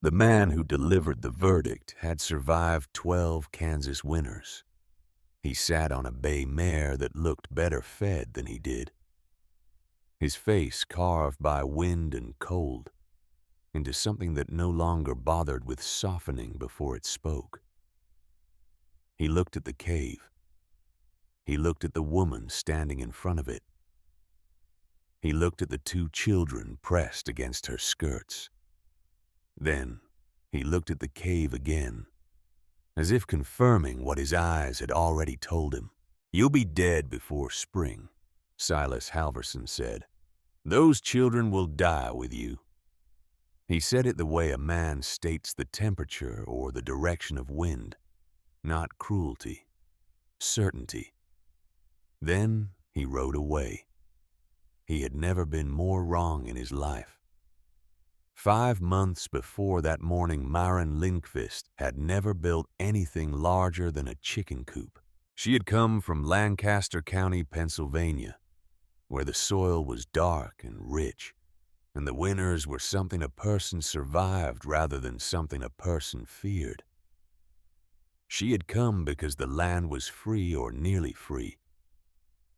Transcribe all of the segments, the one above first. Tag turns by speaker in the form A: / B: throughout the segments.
A: The man who delivered the verdict had survived 12 Kansas winters. He sat on a bay mare that looked better fed than he did, his face carved by wind and cold into something that no longer bothered with softening before it spoke. He looked at the cave. He looked at the woman standing in front of it. He looked at the 2 children pressed against her skirts. Then he looked at the cave again, as if confirming what his eyes had already told him. "You'll be dead before spring," Silas Halverson said. "Those children will die with you." He said it the way a man states the temperature or the direction of wind, not cruelty, certainty. Then he rode away. He had never been more wrong in his life. 5 months before that morning, Myron Lindqvist had never built anything larger than a chicken coop. She had come from Lancaster County, Pennsylvania, where the soil was dark and rich, and the winters were something a person survived rather than something a person feared. She had come because the land was free or nearly free,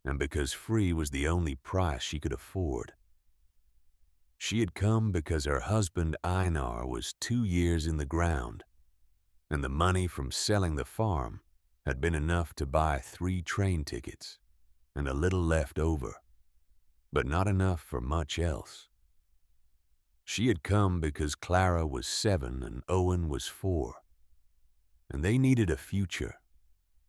A: and because free was the only price she could afford. She had come because her husband Einar was 2 years in the ground, and the money from selling the farm had been enough to buy 3 train tickets and a little left over, but not enough for much else. She had come because Clara was 7 and Owen was 4, and they needed a future,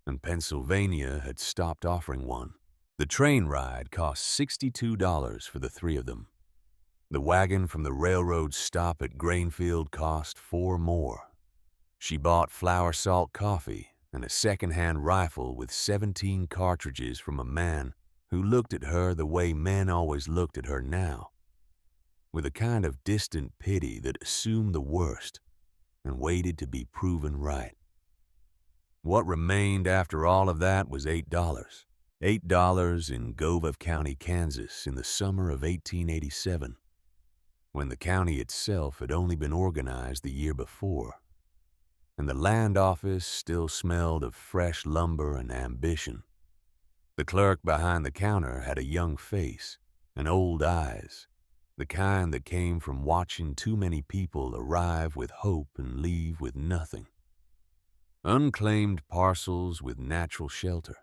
A: and Pennsylvania had stopped offering one. The train ride cost $62 for the 3 of them. The wagon from the railroad stop at Grainfield cost $4 more. She bought flour salt coffee and a second-hand rifle with 17 cartridges from a man who looked at her the way men always looked at her now, with a kind of distant pity that assumed the worst and waited to be proven right. What remained after all of that was $8. $8 in Gova County, Kansas in the summer of 1887, when the county itself had only been organized the year before, and the land office still smelled of fresh lumber and ambition. The clerk behind the counter had a young face and old eyes, the kind that came from watching too many people arrive with hope and leave with nothing. Unclaimed parcels with natural shelter.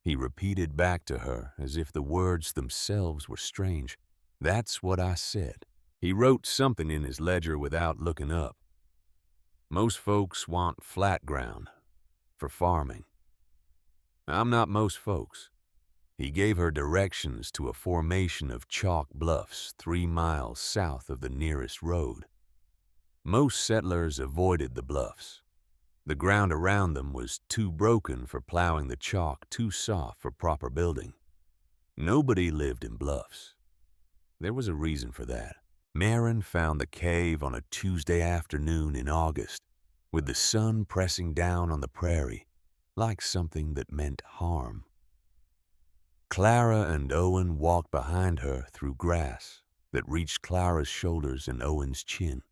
A: He repeated back to her as if the words themselves were strange. "That's what I said." He wrote something in his ledger without looking up. "Most folks want flat ground for farming. I'm not most folks." He gave her directions to a formation of chalk bluffs 3 miles south of the nearest road. Most settlers avoided the bluffs. The ground around them was too broken for plowing, the chalk too soft for proper building. Nobody lived in bluffs. There was a reason for that. Marin found the cave on a Tuesday afternoon in August, with the sun pressing down on the prairie like something that meant harm. Clara and Owen walked behind her through grass that reached Clara's shoulders and Owen's chin.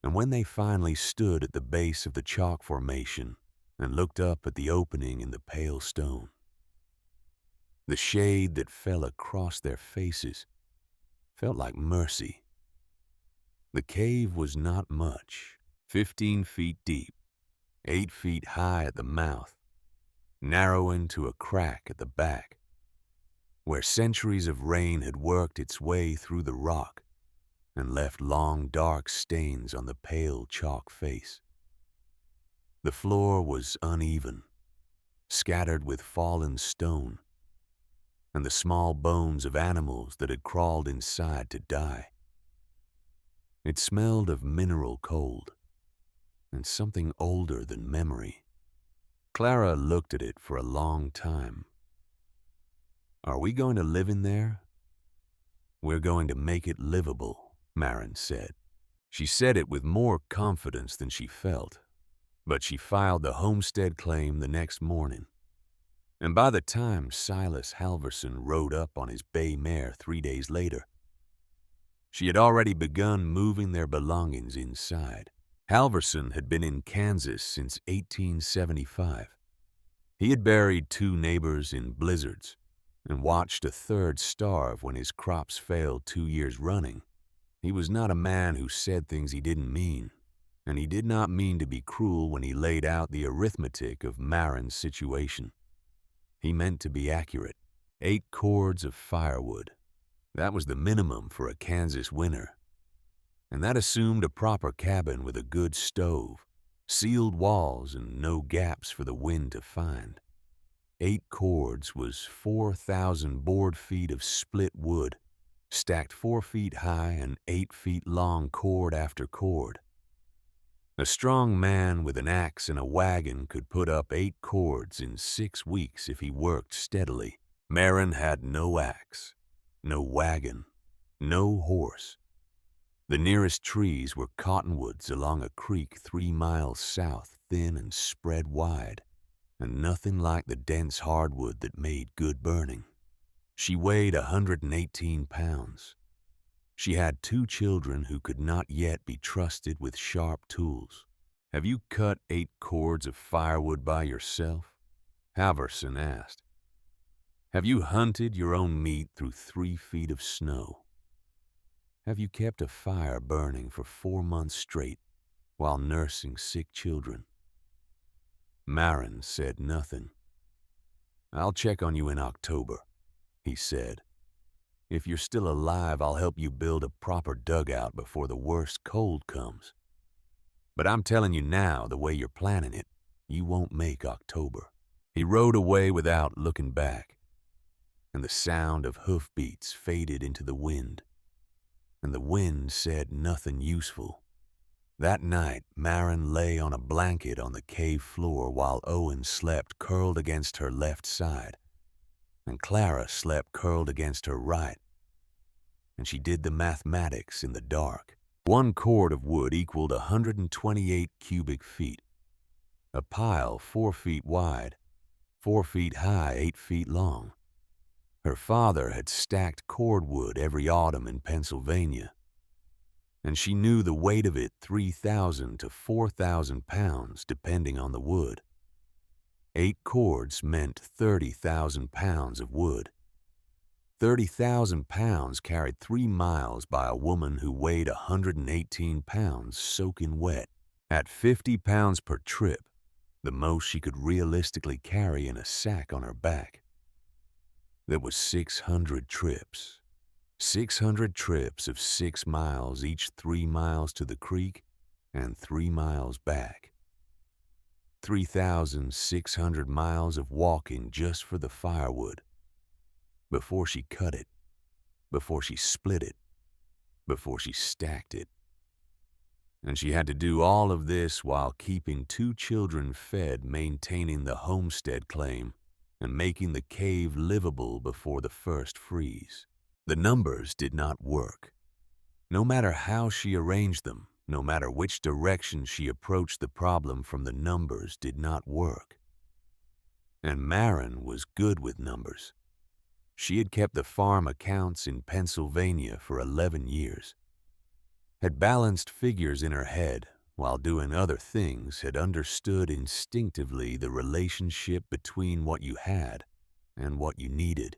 A: And when they finally stood at the base of the chalk formation and looked up at the opening in the pale stone, the shade that fell across their faces felt like mercy. The cave was not much, 15 feet deep, 8 feet high at the mouth, narrowing to a crack at the back, where centuries of rain had worked its way through the rock and left long dark stains on the pale chalk face. The floor was uneven, scattered with fallen stone, and the small bones of animals that had crawled inside to die. It smelled of mineral cold and something older than memory. Clara looked at it for a long time. "Are we going to live in there?" "We're going to make it livable," Marin said. She said it with more confidence than she felt, but she filed the homestead claim the next morning. And by the time Silas Halverson rode up on his bay mare 3 days later, She had already begun moving their belongings inside. Halverson had been in Kansas since 1875. He had buried 2 neighbors in blizzards and watched a third starve when his crops failed 2 years running. He was not a man who said things he didn't mean, and he did not mean to be cruel when he laid out the arithmetic of Marin's situation. He meant to be accurate. 8 cords of firewood. That was the minimum for a Kansas winter. And that assumed a proper cabin with a good stove, sealed walls, and no gaps for the wind to find. 8 cords was 4,000 board feet of split wood, stacked 4 feet high and 8 feet long cord after cord. A strong man with an axe and a wagon could put up 8 cords in 6 weeks if he worked steadily. Marin had no axe, no wagon, no horse. The nearest trees were cottonwoods along a creek 3 miles south, thin and spread wide, and nothing like the dense hardwood that made good burning. She weighed 118 pounds. She had 2 children who could not yet be trusted with sharp tools. "Have you cut 8 cords of firewood by yourself?" Halverson asked. "Have you hunted your own meat through 3 feet of snow? Have you kept a fire burning for 4 months straight while nursing sick children?" Marin said nothing. "I'll check on you in October," he said. "If you're still alive, I'll help you build a proper dugout before the worst cold comes. But I'm telling you now, the way you're planning it, you won't make October." He rode away without looking back, and the sound of hoofbeats faded into the wind, and the wind said nothing useful. That night, Marin lay on a blanket on the cave floor while Owen slept curled against her left side, and Clara slept curled against her right, and she did the mathematics in the dark. 1 cord of wood equaled 128 cubic feet, a pile 4 feet wide, 4 feet high, 8 feet long. Her father had stacked cordwood every autumn in Pennsylvania, and she knew the weight of it 3,000 to 4,000 pounds depending on the wood. 8 cords meant 30,000 pounds of wood. 30,000 pounds carried 3 miles by a woman who weighed 118 pounds soaking wet. At 50 pounds per trip, the most she could realistically carry in a sack on her back. There was 600 trips. 600 trips of 6 miles, each 3 miles to the creek and 3 miles back. 3,600 miles of walking just for the firewood. Before she cut it, before she split it, before she stacked it. And she had to do all of this while keeping 2 children fed, maintaining the homestead claim, and making the cave livable before the first freeze. The numbers did not work. No matter how she arranged them, no matter which direction she approached the problem from, the numbers did not work. And Marin was good with numbers. She had kept the farm accounts in Pennsylvania for 11 years, had balanced figures in her head while doing other things, had understood instinctively the relationship between what you had and what you needed.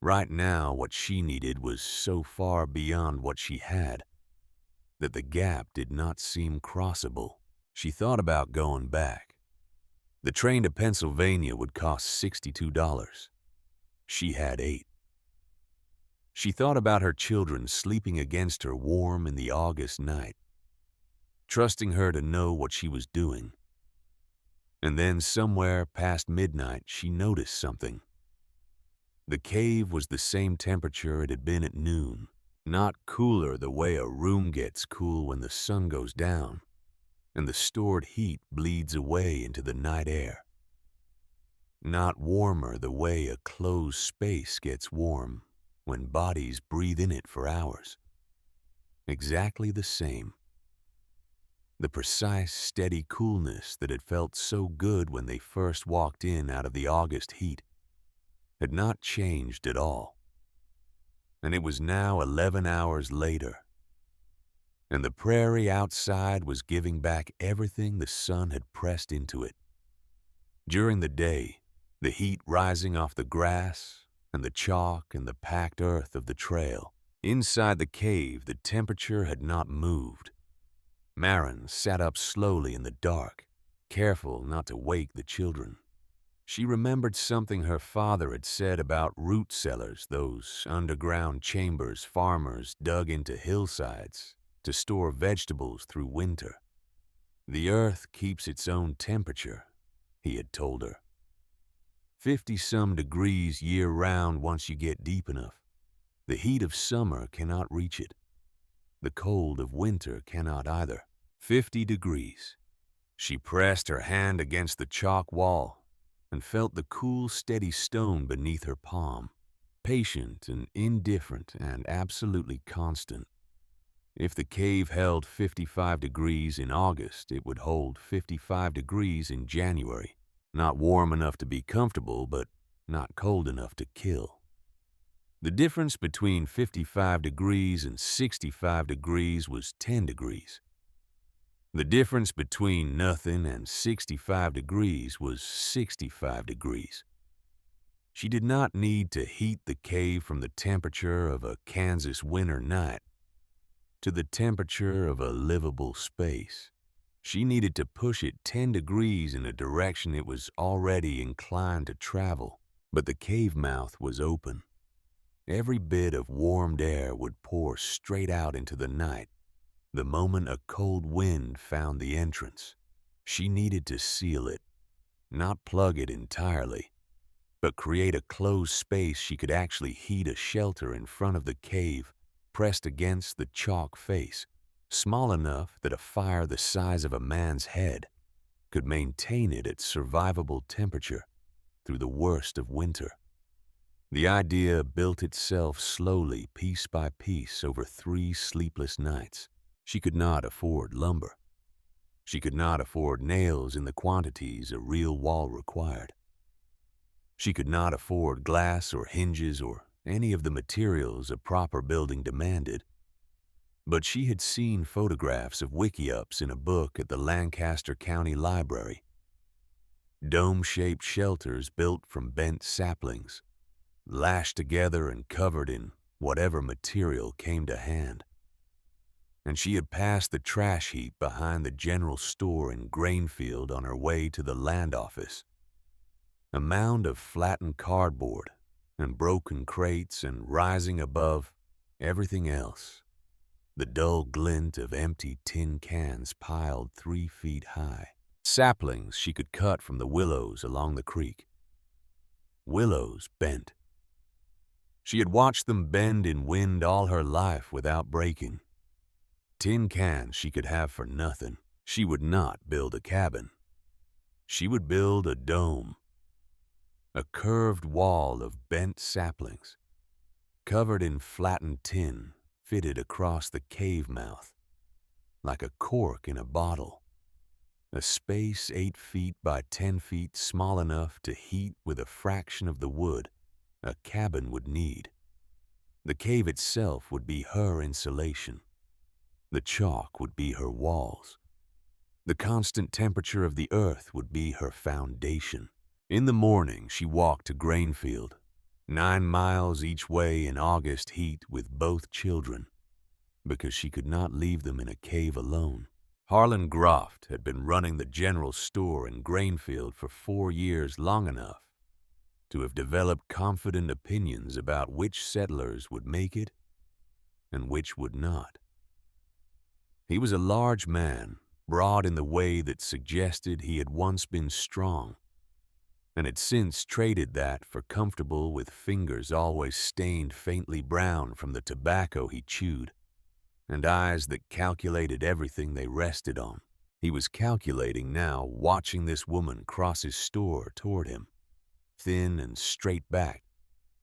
A: Right now, what she needed was so far beyond what she had that the gap did not seem crossable. She thought about going back. The train to Pennsylvania would cost $62. She had 8. She thought about her children sleeping against her warm in the August night, trusting her to know what she was doing. And then somewhere past midnight, she noticed something. The cave was the same temperature it had been at noon, not cooler the way a room gets cool when the sun goes down and the stored heat bleeds away into the night air. Not warmer the way a closed space gets warm when bodies breathe in it for hours. Exactly the same. The precise, steady coolness that had felt so good when they first walked in out of the August heat had not changed at all. and it was now 11 hours later, and the prairie outside was giving back everything the sun had pressed into it. During the day, the heat rising off the grass and the chalk and the packed earth of the trail. Inside the cave, the temperature had not moved. Marin sat up slowly in the dark, careful not to wake the children. She remembered something her father had said about root cellars, those underground chambers farmers dug into hillsides to store vegetables through winter. The earth keeps its own temperature, he had told her. 50-some degrees year-round once you get deep enough. The heat of summer cannot reach it. The cold of winter cannot either. 50 degrees. She pressed her hand against the chalk wall and felt the cool, steady stone beneath her palm, patient and indifferent and absolutely constant. If the cave held 55 degrees in August, it would hold 55 degrees in January. Not warm enough to be comfortable, but not cold enough to kill. The difference between 55 degrees and 65 degrees was 10 degrees. The difference between nothing and 65 degrees was 65 degrees. She did not need to heat the cave from the temperature of a Kansas winter night to the temperature of a livable space. She needed to push it 10 degrees in a direction it was already inclined to travel, but the cave mouth was open. Every bit of warmed air would pour straight out into the night the moment a cold wind found the entrance. She needed to seal it, not plug it entirely, but create a closed space she could actually heat a shelter in front of the cave, pressed against the chalk face, small enough that a fire the size of a man's head could maintain it at survivable temperature through the worst of winter. The idea built itself slowly, piece by piece, over 3 sleepless nights. She could not afford lumber. She could not afford nails in the quantities a real wall required. She could not afford glass or hinges or any of the materials a proper building demanded. But she had seen photographs of wickiups in a book at the Lancaster County Library. Dome-shaped shelters built from bent saplings, lashed together and covered in whatever material came to hand. And she had passed the trash heap behind the general store in Grainfield on her way to the land office. A mound of flattened cardboard and broken crates, and rising above everything else, the dull glint of empty tin cans piled 3 feet high. Saplings she could cut from the willows along the creek. Willows bent. She had watched them bend in wind all her life without breaking. Tin cans she could have for nothing. She would not build a cabin. She would build a dome. A curved wall of bent saplings, covered in flattened tin, fitted across the cave mouth, like a cork in a bottle. A space 8 feet by 10 feet, small enough to heat with a fraction of the wood a cabin would need. The cave itself would be her insulation. The chalk would be her walls. The constant temperature of the earth would be her foundation. In the morning, she walked to Grainfield, 9 miles each way in August heat with both children, because she could not leave them in a cave alone. Harlan Groft had been running the general store in Grainfield for 4 years, long enough to have developed confident opinions about which settlers would make it and which would not. He was a large man, broad in the way that suggested he had once been strong, and had since traded that for comfortable with fingers always stained faintly brown from the tobacco he chewed, and eyes that calculated everything they rested on. He was calculating now, watching this woman cross his store toward him, thin and straight-backed,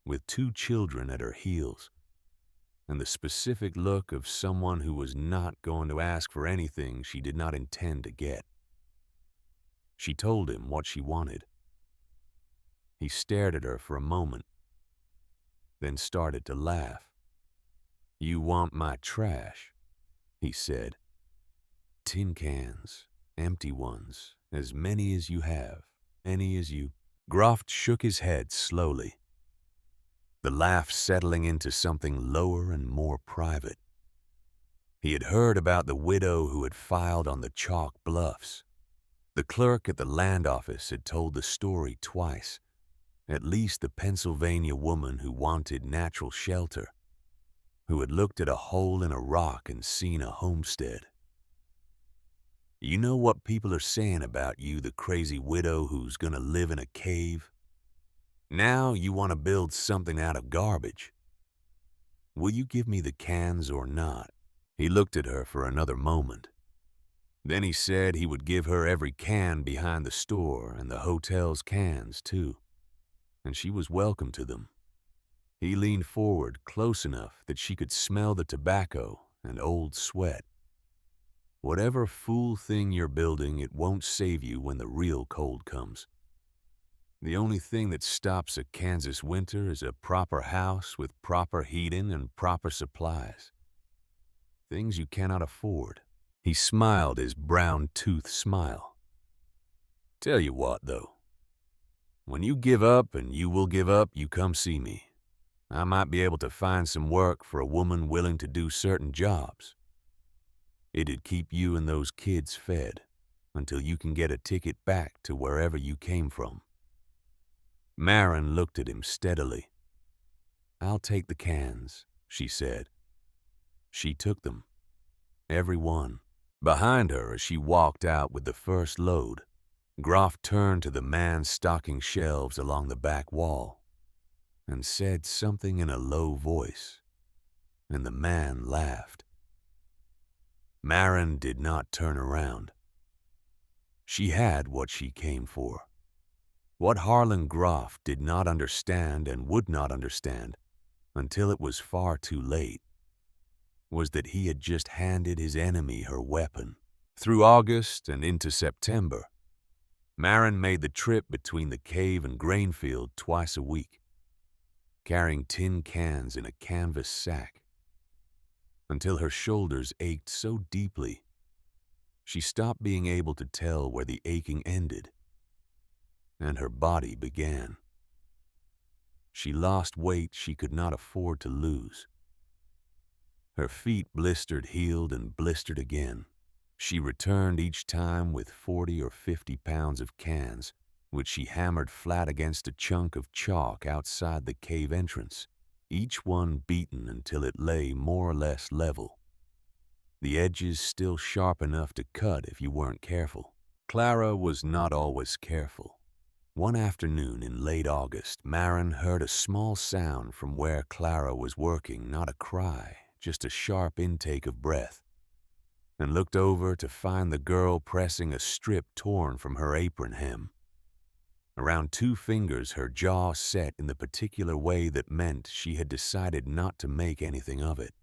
A: with 2 children at her heels, and the specific look of someone who was not going to ask for anything she did not intend to get. She told him what she wanted. He stared at her for a moment, then started to laugh. "You want my trash," he said. "Tin cans, empty ones, as many as you have, any as you—" Groff shook his head slowly, the laugh settling into something lower and more private. He had heard about the widow who had filed on the chalk bluffs. The clerk at the land office had told the story twice. At least the Pennsylvania woman who wanted natural shelter, who had looked at a hole in a rock and seen a homestead. "You know what people are saying about you, the crazy widow who's gonna live in a cave? Now you want to build something out of garbage. Will you give me the cans or not?" He looked at her for another moment. Then he said he would give her every can behind the store and the hotel's cans, too. And she was welcome to them. He leaned forward close enough that she could smell the tobacco and old sweat. "Whatever fool thing you're building, it won't save you when the real cold comes. The only thing that stops a Kansas winter is a proper house with proper heating and proper supplies. Things you cannot afford." He smiled his brown-toothed smile. "Tell you what, though. When you give up, and you will give up, you come see me. I might be able to find some work for a woman willing to do certain jobs. It'd keep you and those kids fed until you can get a ticket back to wherever you came from." Marin looked at him steadily. "I'll take the cans," she said. She took them. Every one. Behind her, as she walked out with the first load, Groff turned to the man stocking shelves along the back wall and said something in a low voice, and the man laughed. Marin did not turn around. She had what she came for. What Harlan Groff did not understand and would not understand until it was far too late was that he had just handed his enemy her weapon. Through August and into September, Marin made the trip between the cave and grain field twice a week, carrying tin cans in a canvas sack, until her shoulders ached so deeply she stopped being able to tell where the aching ended and her body began. She lost weight she could not afford to lose. Her feet blistered, healed, and blistered again. She returned each time with 40 or 50 pounds of cans, which she hammered flat against a chunk of chalk outside the cave entrance, each one beaten until it lay more or less level, the edges still sharp enough to cut if you weren't careful. Clara was not always careful. One afternoon in late August, Marin heard a small sound from where Clara was working, not a cry, just a sharp intake of breath, and looked over to find the girl pressing a strip torn from her apron hem. Around 2 fingers, her jaw set in the particular way that meant she had decided not to make anything of it.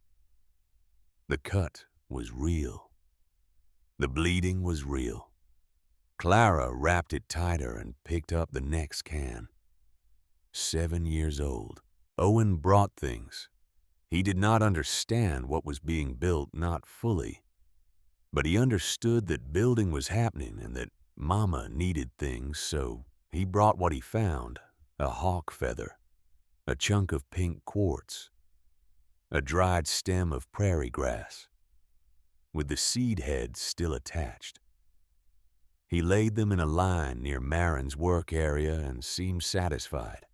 A: The cut was real. The bleeding was real. Clara wrapped it tighter and picked up the next can. 7 years old. Owen brought things. He did not understand what was being built, not fully. But he understood that building was happening and that Mama needed things, so he brought what he found: a hawk feather, a chunk of pink quartz, a dried stem of prairie grass, with the seed heads still attached. He laid them in a line near Marin's work area and seemed satisfied.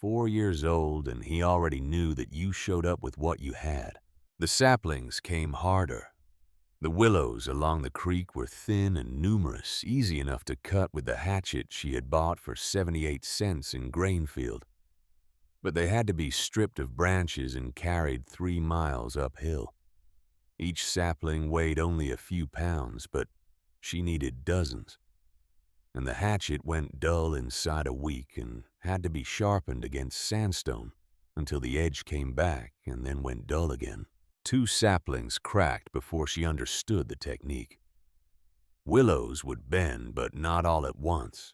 A: 4 years old, and he already knew that you showed up with what you had. The saplings came harder. The willows along the creek were thin and numerous, easy enough to cut with the hatchet she had bought for 78 cents in Grainfield. But they had to be stripped of branches and carried 3 miles uphill. Each sapling weighed only a few pounds, but she needed dozens. And the hatchet went dull inside a week and had to be sharpened against sandstone until the edge came back and then went dull again. 2 saplings cracked before she understood the technique. Willows would bend, but not all at once.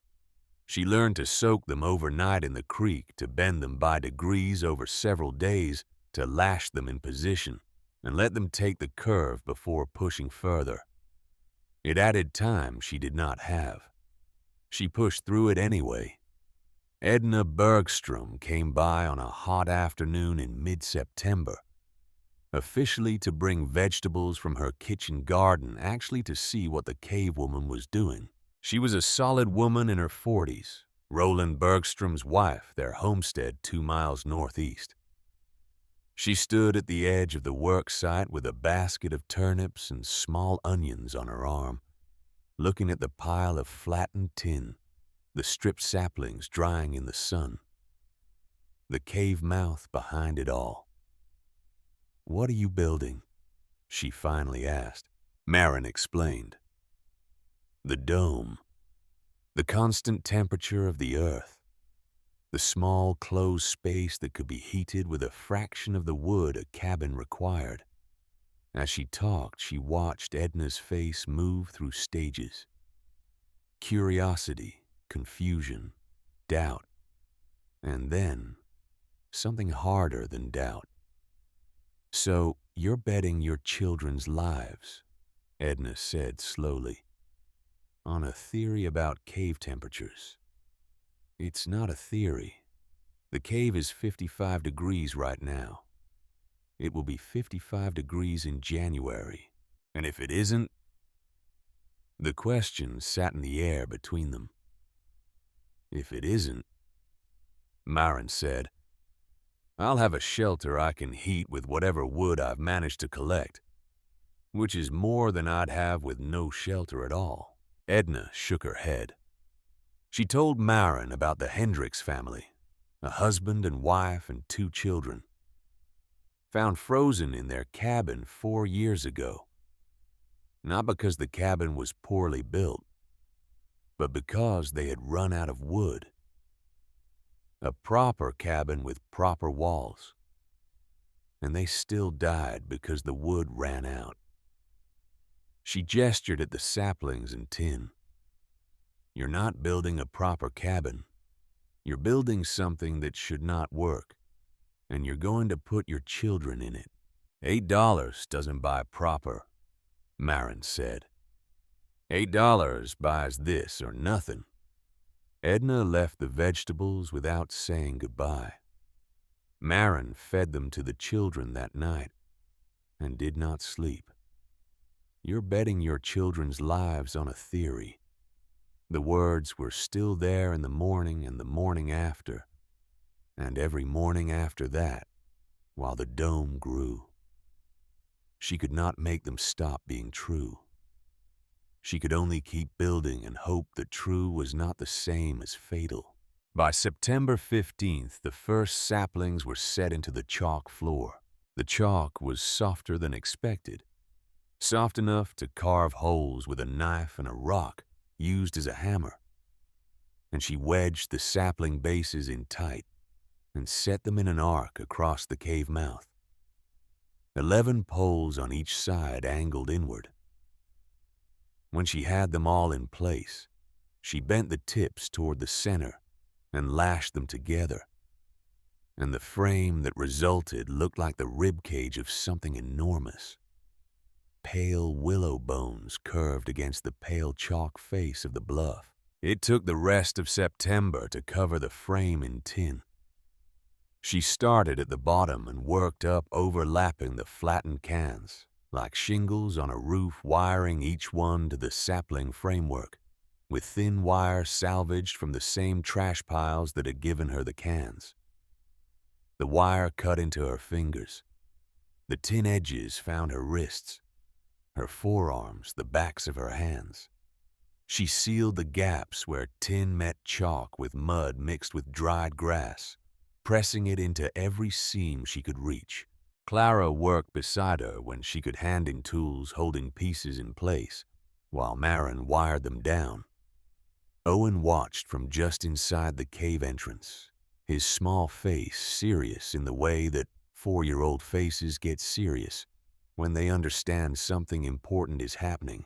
A: She learned to soak them overnight in the creek, to bend them by degrees over several days to lash them in position and let them take the curve before pushing further. It added time she did not have. She pushed through it anyway. Edna Bergstrom came by on a hot afternoon in mid-September, officially to bring vegetables from her kitchen garden, actually to see what the cave woman was doing. She was a solid woman in her 40s, Roland Bergstrom's wife, their homestead 2 miles northeast. She stood at the edge of the work site with a basket of turnips and small onions on her arm, looking at the pile of flattened tin, the stripped saplings drying in the sun, the cave mouth behind it all. "What are you building?" she finally asked. Marin explained. "The dome, the constant temperature of the earth, the small closed space that could be heated with a fraction of the wood a cabin required." As she talked, she watched Edna's face move through stages. Curiosity, confusion, doubt, and then something harder than doubt. "So you're betting your children's lives," Edna said slowly, "on a theory about cave temperatures." "It's not a theory. The cave is 55 degrees right now. It will be 55 degrees in January. And if it isn't?" The question sat in the air between them. "If it isn't," Marin said, "I'll have a shelter I can heat with whatever wood I've managed to collect, which is more than I'd have with no shelter at all." Edna shook her head. She told Marin about the Hendricks family, a husband and wife and 2 children, found frozen in their cabin 4 years ago. Not because the cabin was poorly built, but because they had run out of wood. A proper cabin with proper walls. And they still died because the wood ran out. She gestured at the saplings and tin. "You're not building a proper cabin. You're building something that should not work, and you're going to put your children in it." $8 doesn't buy proper," Marin said. $8 buys this or nothing." Edna left the vegetables without saying goodbye. Marin fed them to the children that night and did not sleep. "You're betting your children's lives on a theory." The words were still there in the morning and the morning after, and every morning after that, while the dome grew. She could not make them stop being true. She could only keep building and hope that true was not the same as fatal. By September 15th, the first saplings were set into the chalk floor. The chalk was softer than expected, soft enough to carve holes with a knife and a rock used as a hammer. And she wedged the sapling bases in tight and set them in an arc across the cave mouth. 11 poles on each side angled inward. When she had them all in place, she bent the tips toward the center and lashed them together. And the frame that resulted looked like the ribcage of something enormous. Pale willow bones curved against the pale chalk face of the bluff. It took the rest of September to cover the frame in tin. She started at the bottom and worked up, overlapping the flattened cans, like shingles on a roof, wiring each one to the sapling framework, with thin wire salvaged from the same trash piles that had given her the cans. The wire cut into her fingers. The tin edges found her wrists, her forearms, the backs of her hands. She sealed the gaps where tin met chalk with mud mixed with dried grass, pressing it into every seam she could reach. Clara worked beside her when she could, handing tools, holding pieces in place, while Marin wired them down. Owen watched from just inside the cave entrance, his small face serious in the way that 4-year-old faces get serious when they understand something important is happening,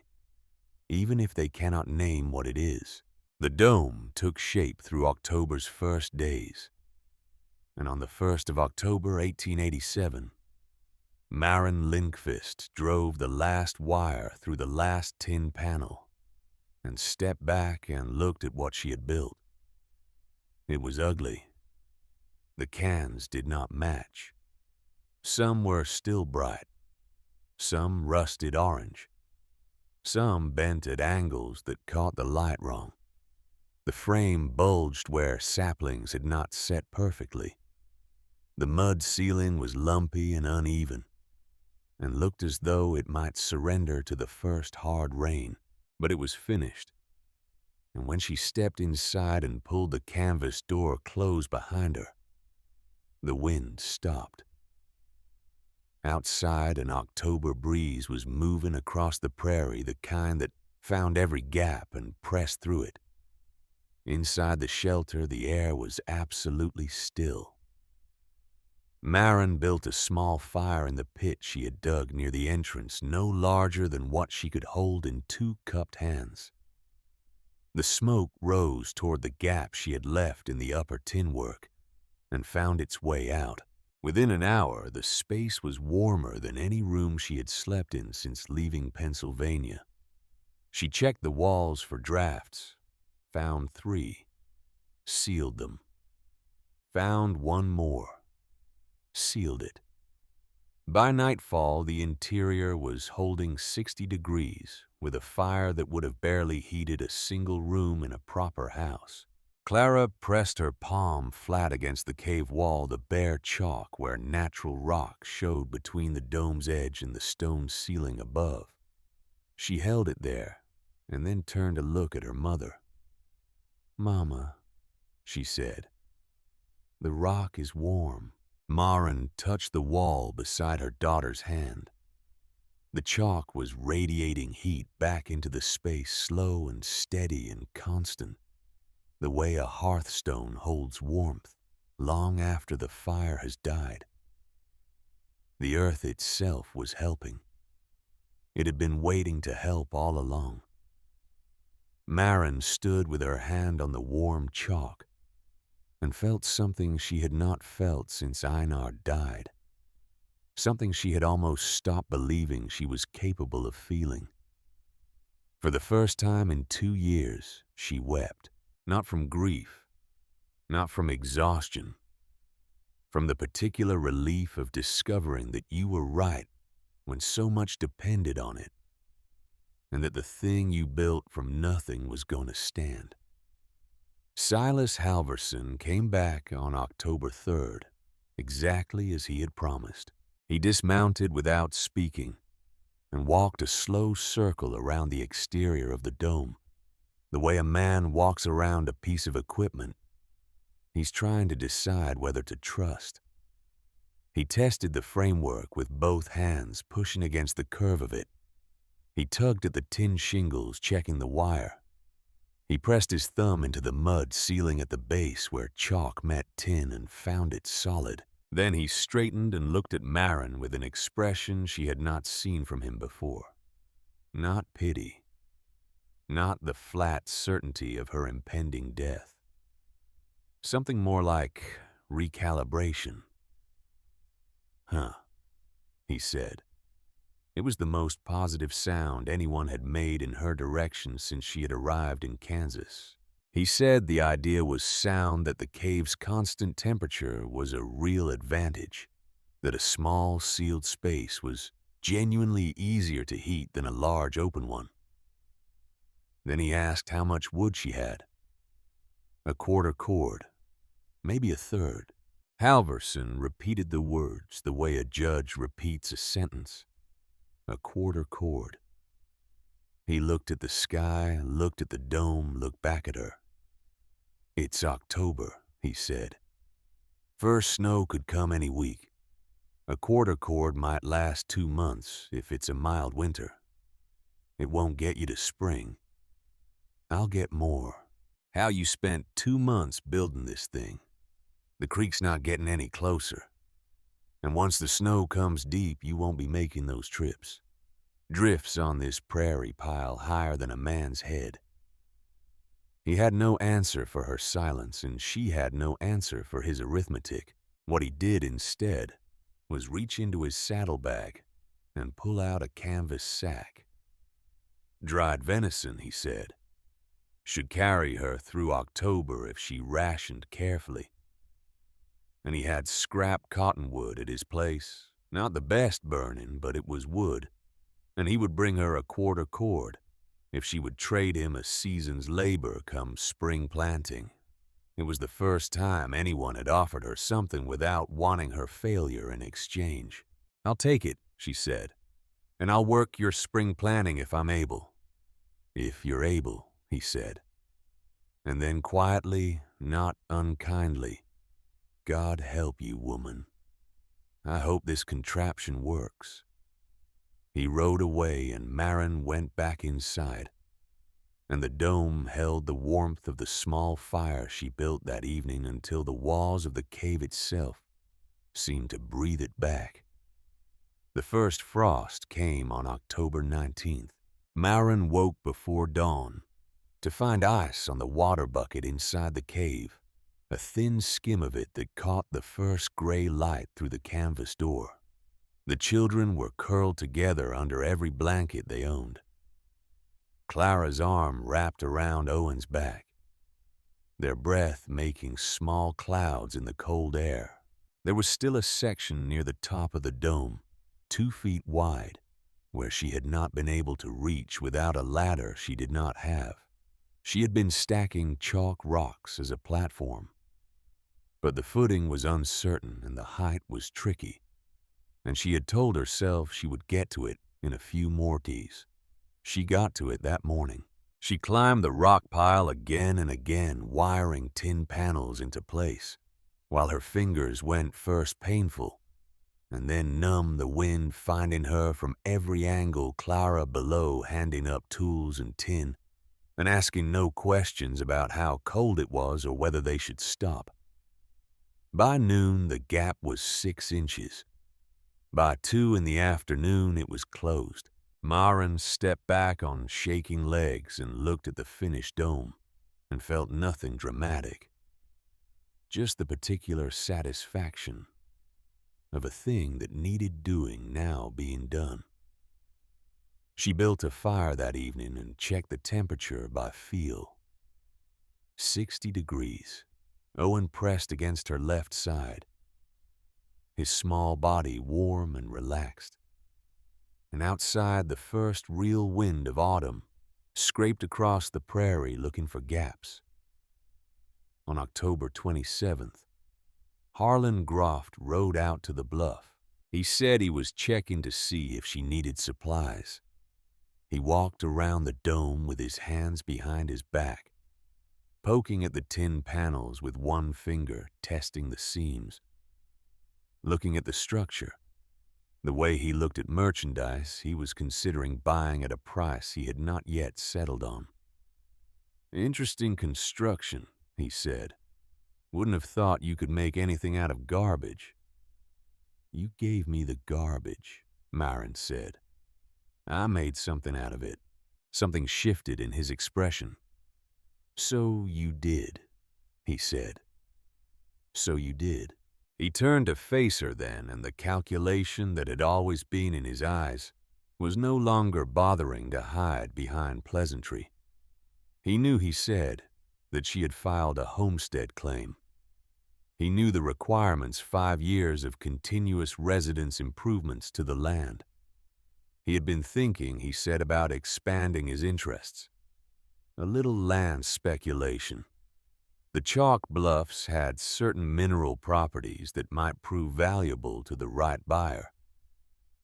A: even if they cannot name what it is. The dome took shape through October's first days. and on the 1st of October, 1887, Maren Lindqvist drove the last wire through the last tin panel and stepped back and looked at what she had built. It was ugly. The cans did not match. Some were still bright, some rusted orange, some bent at angles that caught the light wrong. The frame bulged where saplings had not set perfectly. The mud ceiling was lumpy and uneven, and looked as though it might surrender to the first hard rain. But it was finished, and when she stepped inside and pulled the canvas door closed behind her, the wind stopped. Outside, an October breeze was moving across the prairie, the kind that found every gap and pressed through it. Inside the shelter, the air was absolutely still. Maren built a small fire in the pit she had dug near the entrance, no larger than what she could hold in 2 cupped hands. The smoke rose toward the gap she had left in the upper tin work and found its way out. Within an hour, the space was warmer than any room she had slept in since leaving Pennsylvania. She checked the walls for drafts, found 3, sealed them. Found 1 more, sealed it. By nightfall, the interior was holding 60 degrees, with a fire that would have barely heated a single room in a proper house. Clara pressed her palm flat against the cave wall, the bare chalk where natural rock showed between the dome's edge and the stone ceiling above. She held it there, and then turned to look at her mother. "Mama," she said, "the rock is warm." Maren touched the wall beside her daughter's hand. The chalk was radiating heat back into the space, slow and steady and constant, the way a hearthstone holds warmth long after the fire has died. The earth itself was helping. It had been waiting to help all along. Maren stood with her hand on the warm chalk and felt something she had not felt since Einar died, something she had almost stopped believing she was capable of feeling. For the first time in 2 years, she wept, not from grief, not from exhaustion, from the particular relief of discovering that you were right when so much depended on it, and that the thing you built from nothing was going to stand. Silas Halverson came back on October 3rd, exactly as he had promised. He dismounted without speaking and walked a slow circle around the exterior of the dome, the way a man walks around a piece of equipment. He's trying to decide whether to trust. He tested the framework with both hands, pushing against the curve of it. He tugged at the tin shingles, checking the wire. He pressed his thumb into the mud ceiling at the base where chalk met tin and found it solid. Then he straightened and looked at Maren with an expression she had not seen from him before. Not pity. Not the flat certainty of her impending death. Something more like recalibration. "Huh," he said. It was the most positive sound anyone had made in her direction since she had arrived in Kansas. He said the idea was sound, that the cave's constant temperature was a real advantage, that a small sealed space was genuinely easier to heat than a large open one. Then he asked how much wood she had. "A quarter cord, maybe a third." Halverson repeated the words the way a judge repeats a sentence. A quarter cord. He looked at the sky, looked at the dome, looked back at her. "It's October," he said. "First snow could come any week. A quarter cord might last 2 months if it's a mild winter. It won't get you to spring. I'll get more. How you spent 2 months building this thing. The creek's not getting any closer. And once the snow comes deep, you won't be making those trips. Drifts on this prairie pile higher than a man's head." He had no answer for her silence, and she had no answer for his arithmetic. What he did instead was reach into his saddlebag and pull out a canvas sack. Dried venison, he said, should carry her through October if she rationed carefully. And he had scrap cottonwood at his place, not the best burning, but it was wood, and he would bring her a quarter cord if she would trade him a season's labor come spring planting. It was the first time anyone had offered her something without wanting her failure in exchange. "I'll take it," she said, "and I'll work your spring planting if I'm able." "If you're able," he said. And then quietly, not unkindly, "God help you, woman. I hope this contraption works." He rode away and Marin went back inside, and the dome held the warmth of the small fire she built that evening until the walls of the cave itself seemed to breathe it back. The first frost came on October 19th. Marin woke before dawn to find ice on the water bucket inside the cave, a thin skim of it that caught the first gray light through the canvas door. The children were curled together under every blanket they owned. Clara's arm wrapped around Owen's back, their breath making small clouds in the cold air. There was still a section near the top of the dome, 2 feet wide, where she had not been able to reach without a ladder she did not have. She had been stacking chalk rocks as a platform, but the footing was uncertain and the height was tricky, and she had told herself she would get to it in a few morties. She got to it that morning. She climbed the rock pile again and again, wiring tin panels into place, while her fingers went first painful and then numb, the wind finding her from every angle, Clara below handing up tools and tin, and asking no questions about how cold it was or whether they should stop. By noon, the gap was 6 inches. By 2 in the afternoon, it was closed. Marin stepped back on shaking legs and looked at the finished dome and felt nothing dramatic, just the particular satisfaction of a thing that needed doing now being done. She built a fire that evening and checked the temperature by feel. 60 degrees. Owen pressed against her left side, his small body warm and relaxed. And outside, the first real wind of autumn scraped across the prairie looking for gaps. On October 27th, Harlan Groft rode out to the bluff. He said he was checking to see if she needed supplies. He walked around the dome with his hands behind his back, poking at the tin panels with one finger, testing the seams. Looking at the structure, the way he looked at merchandise he was considering buying at a price he had not yet settled on. "Interesting construction," he said. "Wouldn't have thought you could make anything out of garbage." "You gave me the garbage," Marin said. "I made something out of it." Something shifted in his expression. "So you did," he said. "So you did." He turned to face her then, and the calculation that had always been in his eyes was no longer bothering to hide behind pleasantry. He knew, he said, that she had filed a homestead claim. He knew the requirements: 5 years of continuous residence improvements to the land. He had been thinking, he said, about expanding his interests. A little land speculation. The chalk bluffs had certain mineral properties that might prove valuable to the right buyer,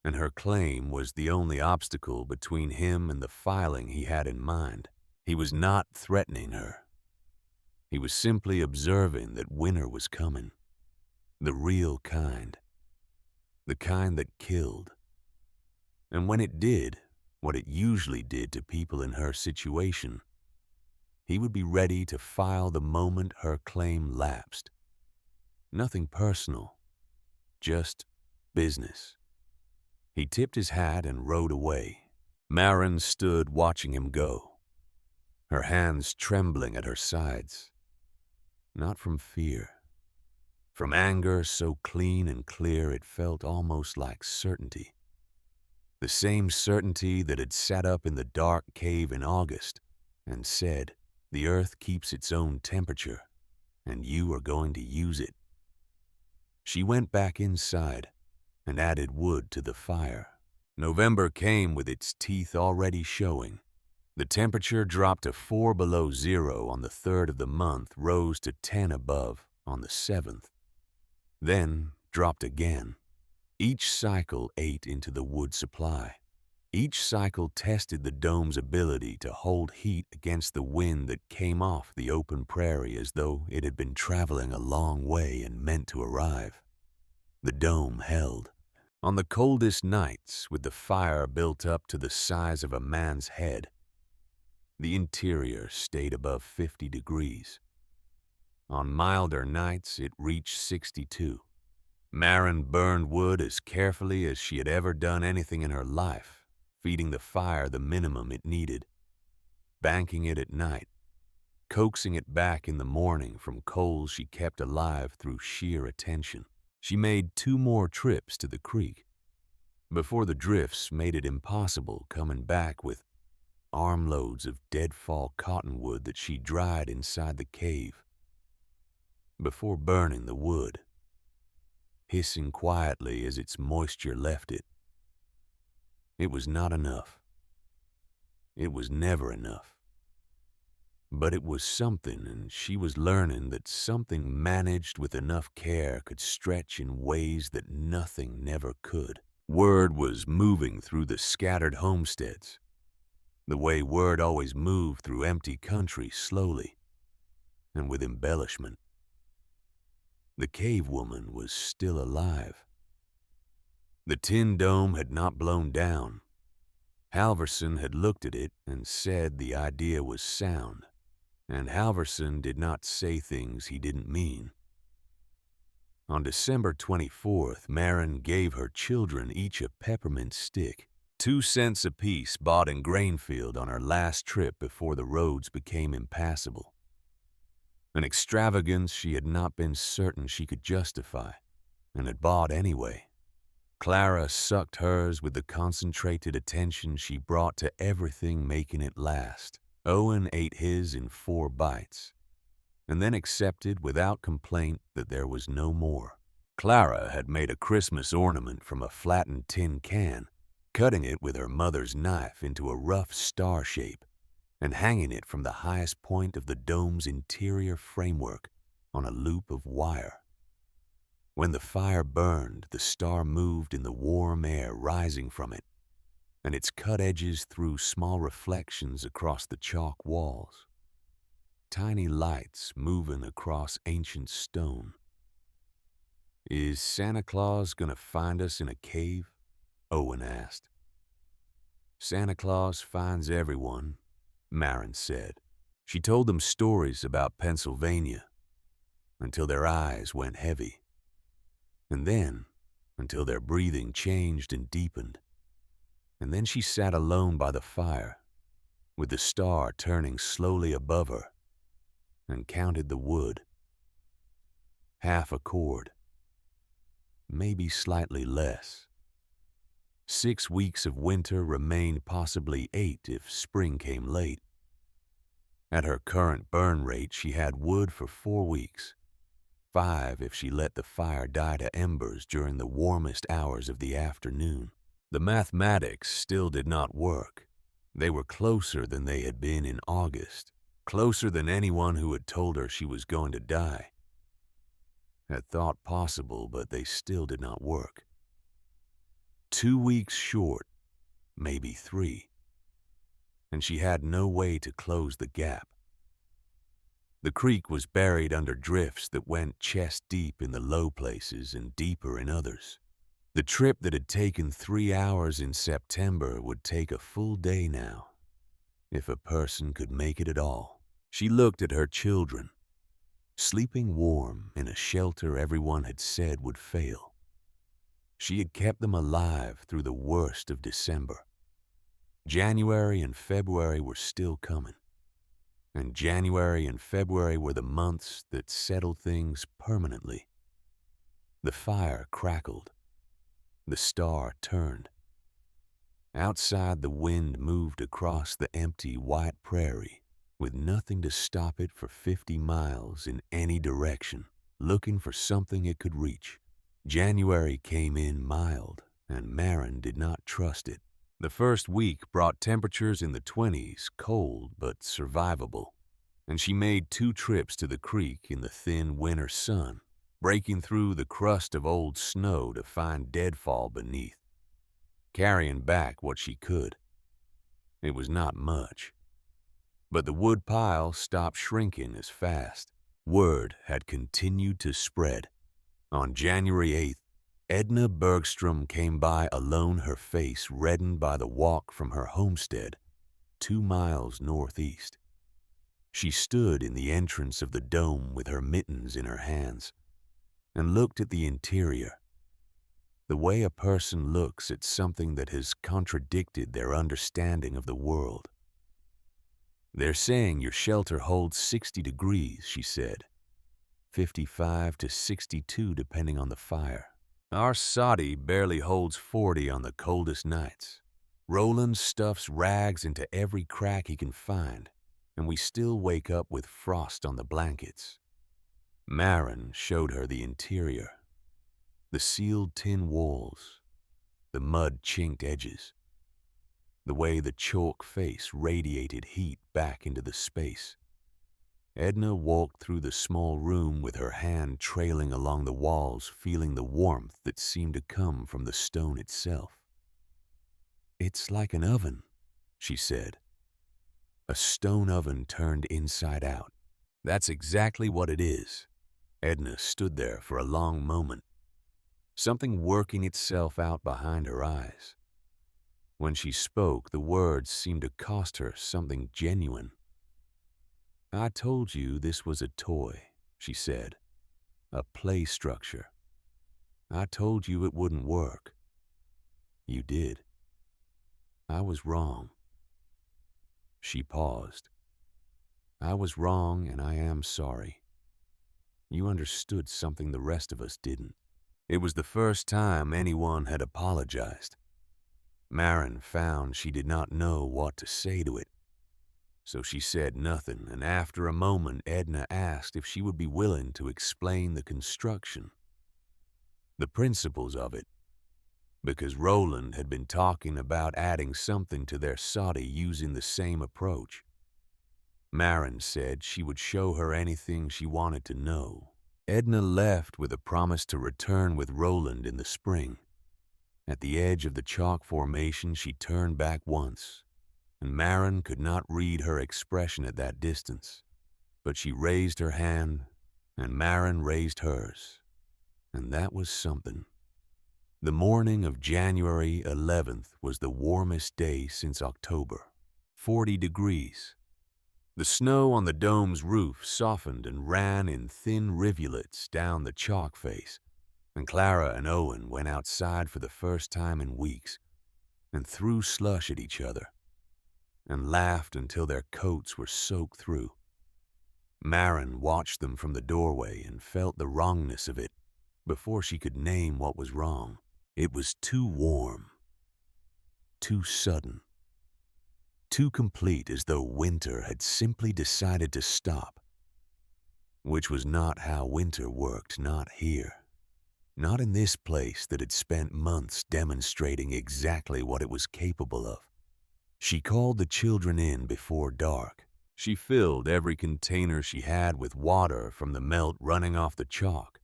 A: and her claim was the only obstacle between him and the filing he had in mind. He was not threatening her. He was simply observing that winter was coming, the real kind, the kind that killed. And when it did, what it usually did to people in her situation, he would be ready to file the moment her claim lapsed. Nothing personal, just business. He tipped his hat and rode away. Marin stood watching him go, her hands trembling at her sides. Not from fear, from anger so clean and clear it felt almost like certainty. The same certainty that had sat up in the dark cave in August and said, "The earth keeps its own temperature, and you are going to use it." She went back inside and added wood to the fire. November came with its teeth already showing. The temperature dropped to 4 below zero on the 3rd of the month, rose to 10 above on the 7th, then dropped again. Each cycle ate into the wood supply. Each cycle tested the dome's ability to hold heat against the wind that came off the open prairie as though it had been traveling a long way and meant to arrive. The dome held. On the coldest nights, with the fire built up to the size of a man's head, the interior stayed above 50 degrees. On milder nights, it reached 62. Maren burned wood as carefully as she had ever done anything in her life, feeding the fire the minimum it needed, banking it at night, coaxing it back in the morning from coals she kept alive through sheer attention. She made 2 more trips to the creek before the drifts made it impossible coming back with armloads of deadfall cottonwood that she dried inside the cave. Before burning the wood, hissing quietly as its moisture left it. It was not enough. It was never enough. But it was something, and she was learning that something managed with enough care could stretch in ways that nothing never could. Word was moving through the scattered homesteads, the way word always moved through empty country, slowly and with embellishment. The cave woman was still alive. The tin dome had not blown down. Halverson had looked at it and said the idea was sound, and Halverson did not say things he didn't mean. On December 24th, Maren gave her children each a peppermint stick, 2 cents apiece, bought in Grainfield on her last trip before the roads became impassable. An extravagance she had not been certain she could justify, and had bought anyway. Clara sucked hers with the concentrated attention she brought to everything making it last. Owen ate his in 4 bites, and then accepted without complaint that there was no more. Clara had made a Christmas ornament from a flattened tin can, cutting it with her mother's knife into a rough star shape, and hanging it from the highest point of the dome's interior framework on a loop of wire. When the fire burned, the star moved in the warm air rising from it, and its cut edges threw small reflections across the chalk walls. Tiny lights moving across ancient stone. "Is Santa Claus gonna find us in a cave?" Owen asked. "Santa Claus finds everyone," Maren said. She told them stories about Pennsylvania until their eyes went heavy, and then until their breathing changed and deepened. And then she sat alone by the fire, with the star turning slowly above her, and counted the wood. Half a cord, maybe slightly less. 6 weeks of winter remained, possibly 8 if spring came late. At her current burn rate, she had wood for 4 weeks, 5 if she let the fire die to embers during the warmest hours of the afternoon. The mathematics still did not work. They were closer than they had been in August, closer than anyone who had told her she was going to die had thought possible, but they still did not work. 2 weeks short, maybe 3, and she had no way to close the gap. The creek was buried under drifts that went chest deep in the low places and deeper in others. The trip that had taken 3 hours in September would take a full day now, if a person could make it at all. She looked at her children, sleeping warm in a shelter everyone had said would fail. She had kept them alive through the worst of December. January and February were still coming, and January and February were the months that settled things permanently. The fire crackled. The star turned. Outside, the wind moved across the empty white prairie, with nothing to stop it for 50 miles in any direction, looking for something it could reach. January came in mild, and Maren did not trust it. The first week brought temperatures in the 20s, cold but survivable, and she made 2 trips to the creek in the thin winter sun, breaking through the crust of old snow to find deadfall beneath, carrying back what she could. It was not much, but the wood pile stopped shrinking as fast. Word had continued to spread. On January 8th, Edna Bergstrom came by alone, her face reddened by the walk from her homestead 2 miles northeast. She stood in the entrance of the dome with her mittens in her hands and looked at the interior, the way a person looks at something that has contradicted their understanding of the world. "They're saying your shelter holds 60 degrees, she said. 55 to 62 depending on the fire. Our soddy barely holds 40 on the coldest nights. Roland stuffs rags into every crack he can find, and we still wake up with frost on the blankets." Maren showed her the interior. The sealed tin walls, the mud-chinked edges, the way the chalk face radiated heat back into the space. Edna walked through the small room with her hand trailing along the walls, feeling the warmth that seemed to come from the stone itself. "It's like an oven," she said. "A stone oven turned inside out." "That's exactly what it is." Edna stood there for a long moment, something working itself out behind her eyes. When she spoke, the words seemed to cost her something genuine. "I told you this was a toy," she said. "A play structure. I told you it wouldn't work. You did. I was wrong." She paused. "I was wrong, and I am sorry. You understood something the rest of us didn't." It was the first time anyone had apologized. Maren found she did not know what to say to it. So she said nothing, and after a moment Edna asked if she would be willing to explain the construction, the principles of it, because Roland had been talking about adding something to their soddy using the same approach. Maren said she would show her anything she wanted to know. Edna left with a promise to return with Roland in the spring. At the edge of the chalk formation, she turned back once, and Maren could not read her expression at that distance. But she raised her hand, and Maren raised hers, and that was something. The morning of January 11th was the warmest day since October, 40 degrees. The snow on the dome's roof softened and ran in thin rivulets down the chalk face, and Clara and Owen went outside for the first time in weeks and threw slush at each other and laughed until their coats were soaked through. Maren watched them from the doorway and felt the wrongness of it before she could name what was wrong. It was too warm, too sudden, too complete, as though winter had simply decided to stop, which was not how winter worked, not here. Not in this place that had spent months demonstrating exactly what it was capable of. She called the children in before dark. She filled every container she had with water from the melt running off the chalk,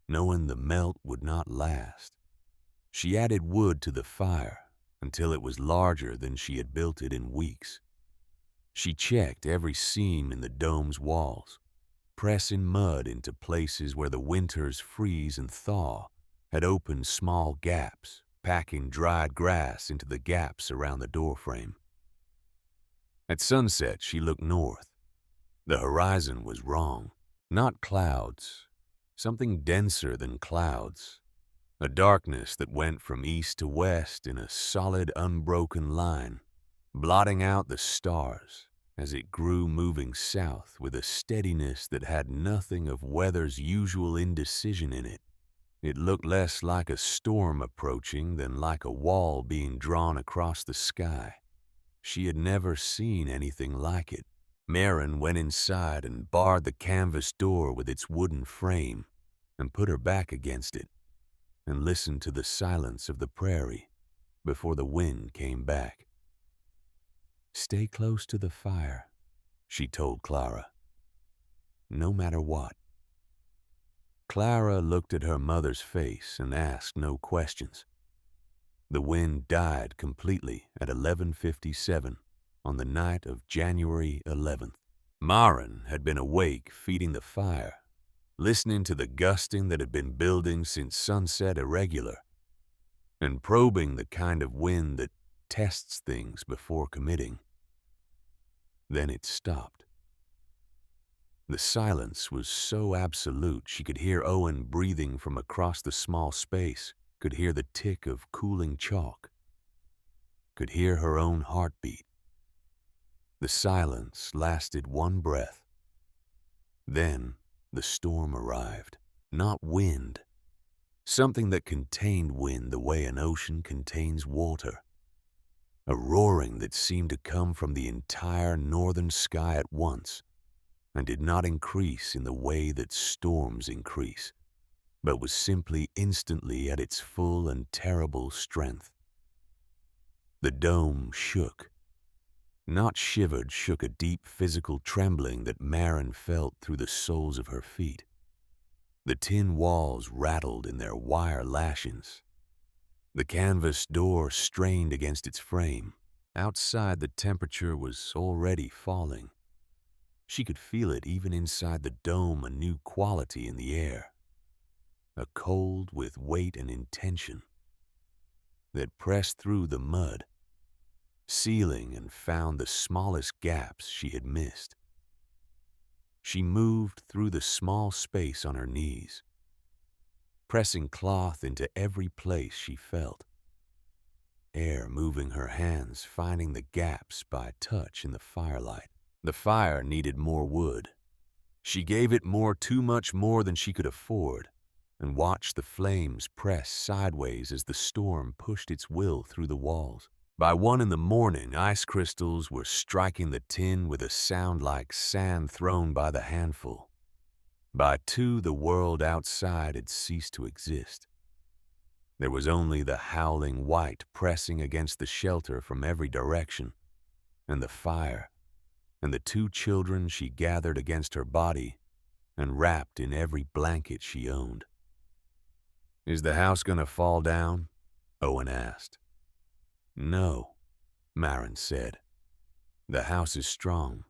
A: knowing the melt would not last. She added wood to the fire until it was larger than she had built it in weeks. She checked every seam in the dome's walls, pressing mud into places where the winter's freeze and thaw had opened small gaps, packing dried grass into the gaps around the doorframe. At sunset, she looked north. The horizon was wrong. Not clouds, something denser than clouds. A darkness that went from east to west in a solid, unbroken line, blotting out the stars as it grew, moving south with a steadiness that had nothing of weather's usual indecision in it. It looked less like a storm approaching than like a wall being drawn across the sky. She had never seen anything like it. Marin went inside and barred the canvas door with its wooden frame and put her back against it and listened to the silence of the prairie before the wind came back. "Stay close to the fire," she told Clara. "No matter what." Clara looked at her mother's face and asked no questions. The wind died completely at 11:57 on the night of January 11th. Marin had been awake feeding the fire, listening to the gusting that had been building since sunset irregular, and probing the kind of wind that tests things before committing. Then it stopped. The silence was so absolute she could hear Owen breathing from across the small space, could hear the tick of cooling chalk, could hear her own heartbeat. The silence lasted one breath. Then the storm arrived. Not wind. Something that contained wind the way an ocean contains water. A roaring that seemed to come from the entire northern sky at once, and did not increase in the way that storms increase, but was simply instantly at its full and terrible strength. The dome shook. Not shivered, shook a deep physical trembling that Marin felt through the soles of her feet. The tin walls rattled in their wire lashings. The canvas door strained against its frame. Outside, the temperature was already falling. She could feel it even inside the dome, a new quality in the air. A cold with weight and intention that pressed through the mud, sealing and found the smallest gaps she had missed. She moved through the small space on her knees, pressing cloth into every place she felt. Air moving her hands, finding the gaps by touch in the firelight. The fire needed more wood. She gave it more, too much more than she could afford, and watched the flames press sideways as the storm pushed its will through the walls. By 1 a.m, ice crystals were striking the tin with a sound like sand thrown by the handful. By 2, the world outside had ceased to exist. There was only the howling white pressing against the shelter from every direction, and the fire, and the 2 children she gathered against her body and wrapped in every blanket she owned. "Is the house gonna fall down?" Owen asked. "No," Marin said. "The house is strong.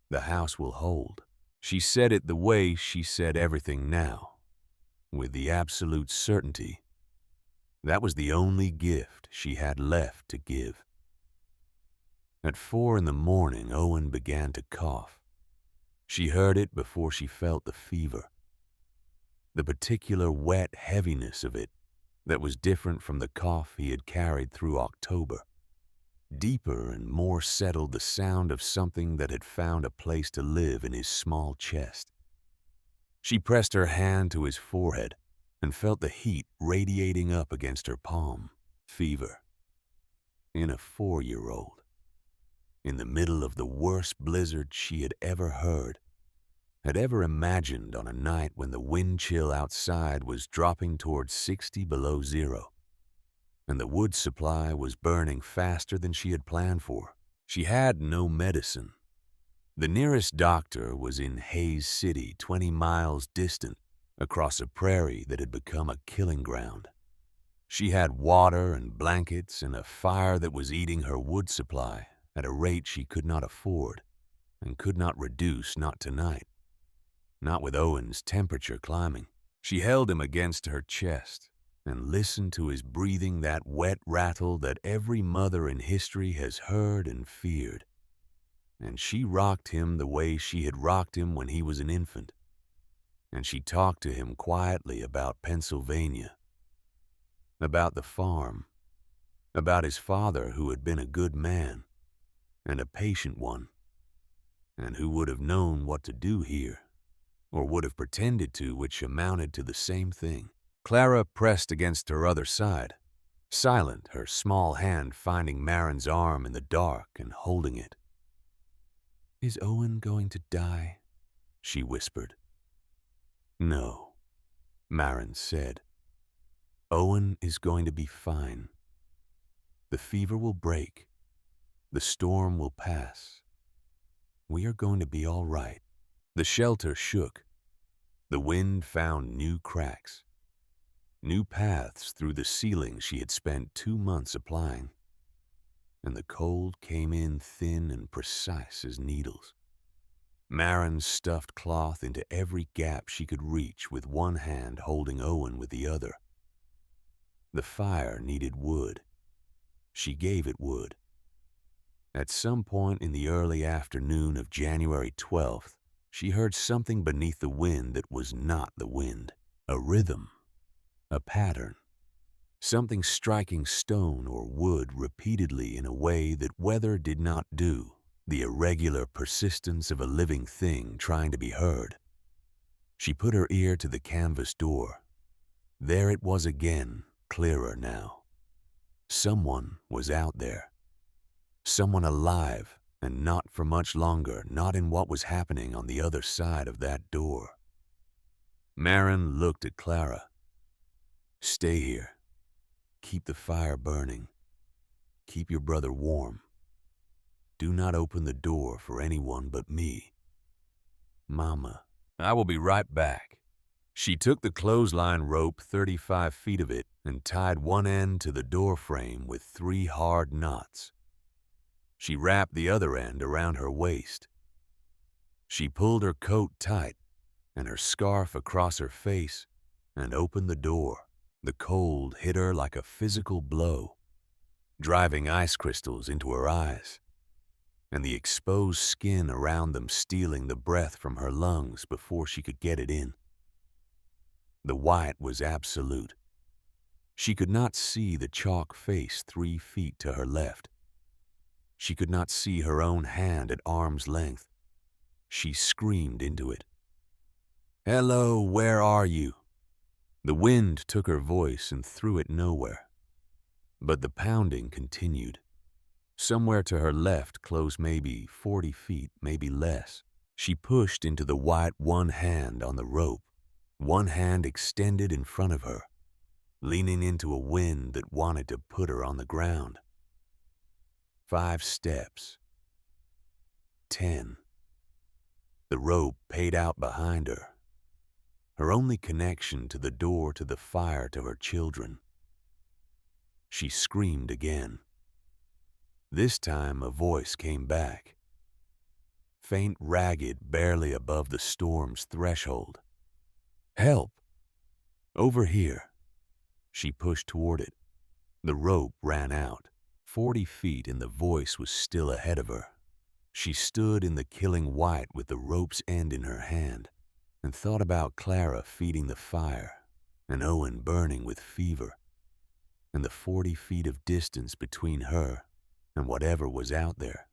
A: The house will hold." She said it the way she said everything now, with the absolute certainty that was the only gift she had left to give. At 4 a.m, Owen began to cough. She heard it before she felt the fever. The particular wet heaviness of it that was different from the cough he had carried through October. Deeper and more settled, the sound of something that had found a place to live in his small chest. She pressed her hand to his forehead and felt the heat radiating up against her palm. Fever. In a 4-year-old. In the middle of the worst blizzard she had ever heard, had ever imagined, on a night when the wind chill outside was dropping towards 60 below zero, and the wood supply was burning faster than she had planned for. She had no medicine. The nearest doctor was in Hays City, 20 miles distant, across a prairie that had become a killing ground. She had water and blankets and a fire that was eating her wood supply at a rate she could not afford and could not reduce, not tonight, not with Owen's temperature climbing. She held him against her chest and listened to his breathing, that wet rattle that every mother in history has heard and feared. And she rocked him the way she had rocked him when he was an infant. And she talked to him quietly about Pennsylvania, about the farm, about his father who had been a good man and a patient one, and who would have known what to do here, or would have pretended to, which amounted to the same thing. Clara pressed against her other side, silent, her small hand finding Marin's arm in the dark and holding it. "Is Owen going to die?" she whispered. "No," Marin said. "Owen is going to be fine. The fever will break. The storm will pass. We are going to be all right." The shelter shook. The wind found new cracks, new paths through the ceiling she had spent 2 months applying, and the cold came in thin and precise as needles. Marin stuffed cloth into every gap she could reach with one hand holding Owen with the other. The fire needed wood. She gave it wood. At some point in the early afternoon of January 12th, she heard something beneath the wind that was not the wind. A rhythm, a pattern, something striking stone or wood repeatedly in a way that weather did not do, the irregular persistence of a living thing trying to be heard. She put her ear to the canvas door. There it was again, clearer now. Someone was out there. Someone alive, and not for much longer, not in what was happening on the other side of that door. Marin looked at Clara. "Stay here. Keep the fire burning. Keep your brother warm. Do not open the door for anyone but me. Mama, I will be right back." She took the clothesline rope, 35 feet of it, and tied one end to the door frame with 3 hard knots. She wrapped the other end around her waist. She pulled her coat tight and her scarf across her face and opened the door. The cold hit her like a physical blow, driving ice crystals into her eyes, and the exposed skin around them stealing the breath from her lungs before she could get it in. The white was absolute. She could not see the chalk face 3 feet to her left. She could not see her own hand at arm's length. She screamed into it. "Hello, where are you?" The wind took her voice and threw it nowhere. But the pounding continued. Somewhere to her left, close maybe 40 feet, maybe less. She pushed into the white one hand on the rope, one hand extended in front of her, leaning into a wind that wanted to put her on the ground. 5 steps. 10. The rope paid out behind her, her only connection to the door to the fire to her children. She screamed again. This time a voice came back, faint, ragged, barely above the storm's threshold. "Help! Over here." She pushed toward it. The rope ran out. 40 feet and the voice was still ahead of her. She stood in the killing white with the rope's end in her hand and thought about Clara feeding the fire and Owen burning with fever and the 40 feet of distance between her and whatever was out there.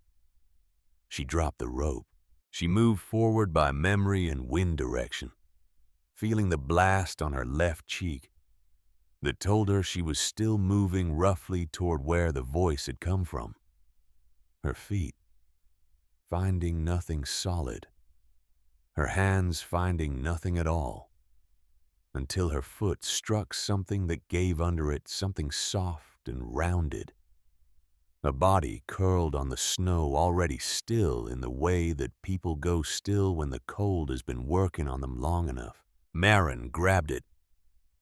A: She dropped the rope. She moved forward by memory and wind direction, feeling the blast on her left cheek that told her she was still moving roughly toward where the voice had come from. Her feet, finding nothing solid. Her hands finding nothing at all, until her foot struck something that gave under it, something soft and rounded. A body curled on the snow, already still in the way that people go still when the cold has been working on them long enough. Marin grabbed it.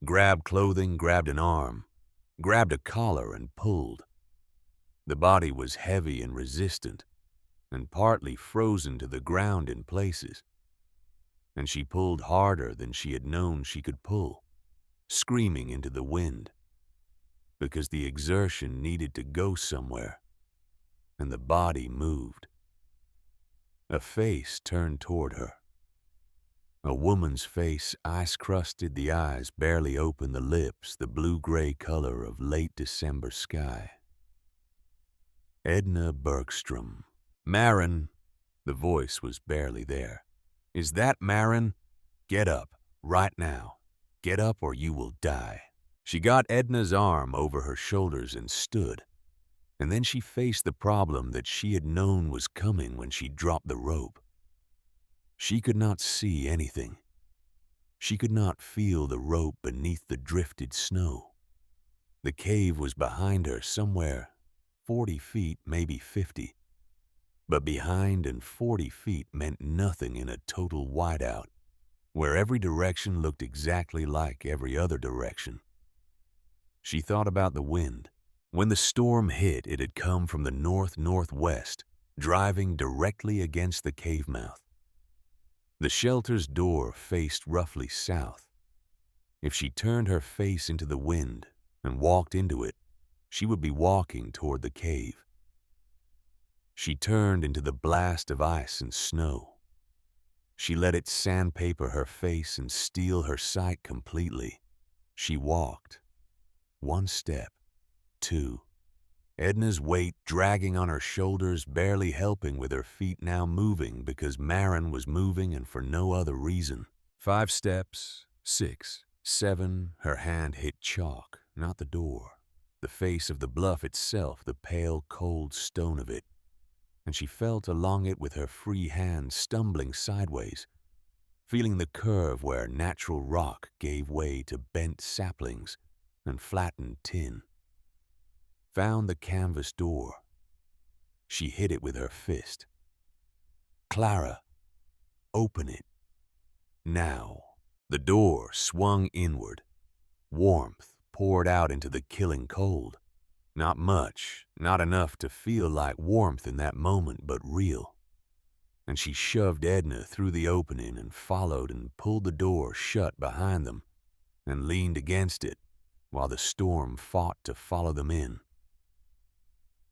A: Grabbed clothing, grabbed an arm, grabbed a collar and pulled. The body was heavy and resistant, and partly frozen to the ground in places. And she pulled harder than she had known she could pull, screaming into the wind, because the exertion needed to go somewhere, and the body moved. A face turned toward her. A woman's face, ice-crusted, the eyes barely open, the lips, the blue-gray color of late December sky. Edna Bergstrom. "Marin." The voice was barely there. "Is that Marin? Get up, right now." Get up or you will die. She got Edna's arm over her shoulders and stood, and then she faced the problem that she had known was coming when she dropped the rope. She could not see anything. She could not feel the rope beneath the drifted snow. The cave was behind her somewhere, 40 feet, maybe 50. But behind and 40 feet meant nothing in a total whiteout, where every direction looked exactly like every other direction. She thought about the wind. When the storm hit, it had come from the north-northwest, driving directly against the cave mouth. The shelter's door faced roughly south. If she turned her face into the wind and walked into it, she would be walking toward the cave. She turned into the blast of ice and snow. She let it sandpaper her face and steal her sight completely. She walked. 1 step, 2. Edna's weight dragging on her shoulders, barely helping with her feet now moving because Maren was moving and for no other reason. 5 steps, 6, 7, her hand hit chalk, not the door. The face of the bluff itself, the pale, cold stone of it. And she felt along it with her free hand stumbling sideways, feeling the curve where natural rock gave way to bent saplings and flattened tin. Found the canvas door. She hit it with her fist. Clara, open it. Now. The door swung inward. Warmth poured out into the killing cold. Not much, not enough to feel like warmth in that moment, but real. And she shoved Edna through the opening and followed and pulled the door shut behind them and leaned against it while the storm fought to follow them in.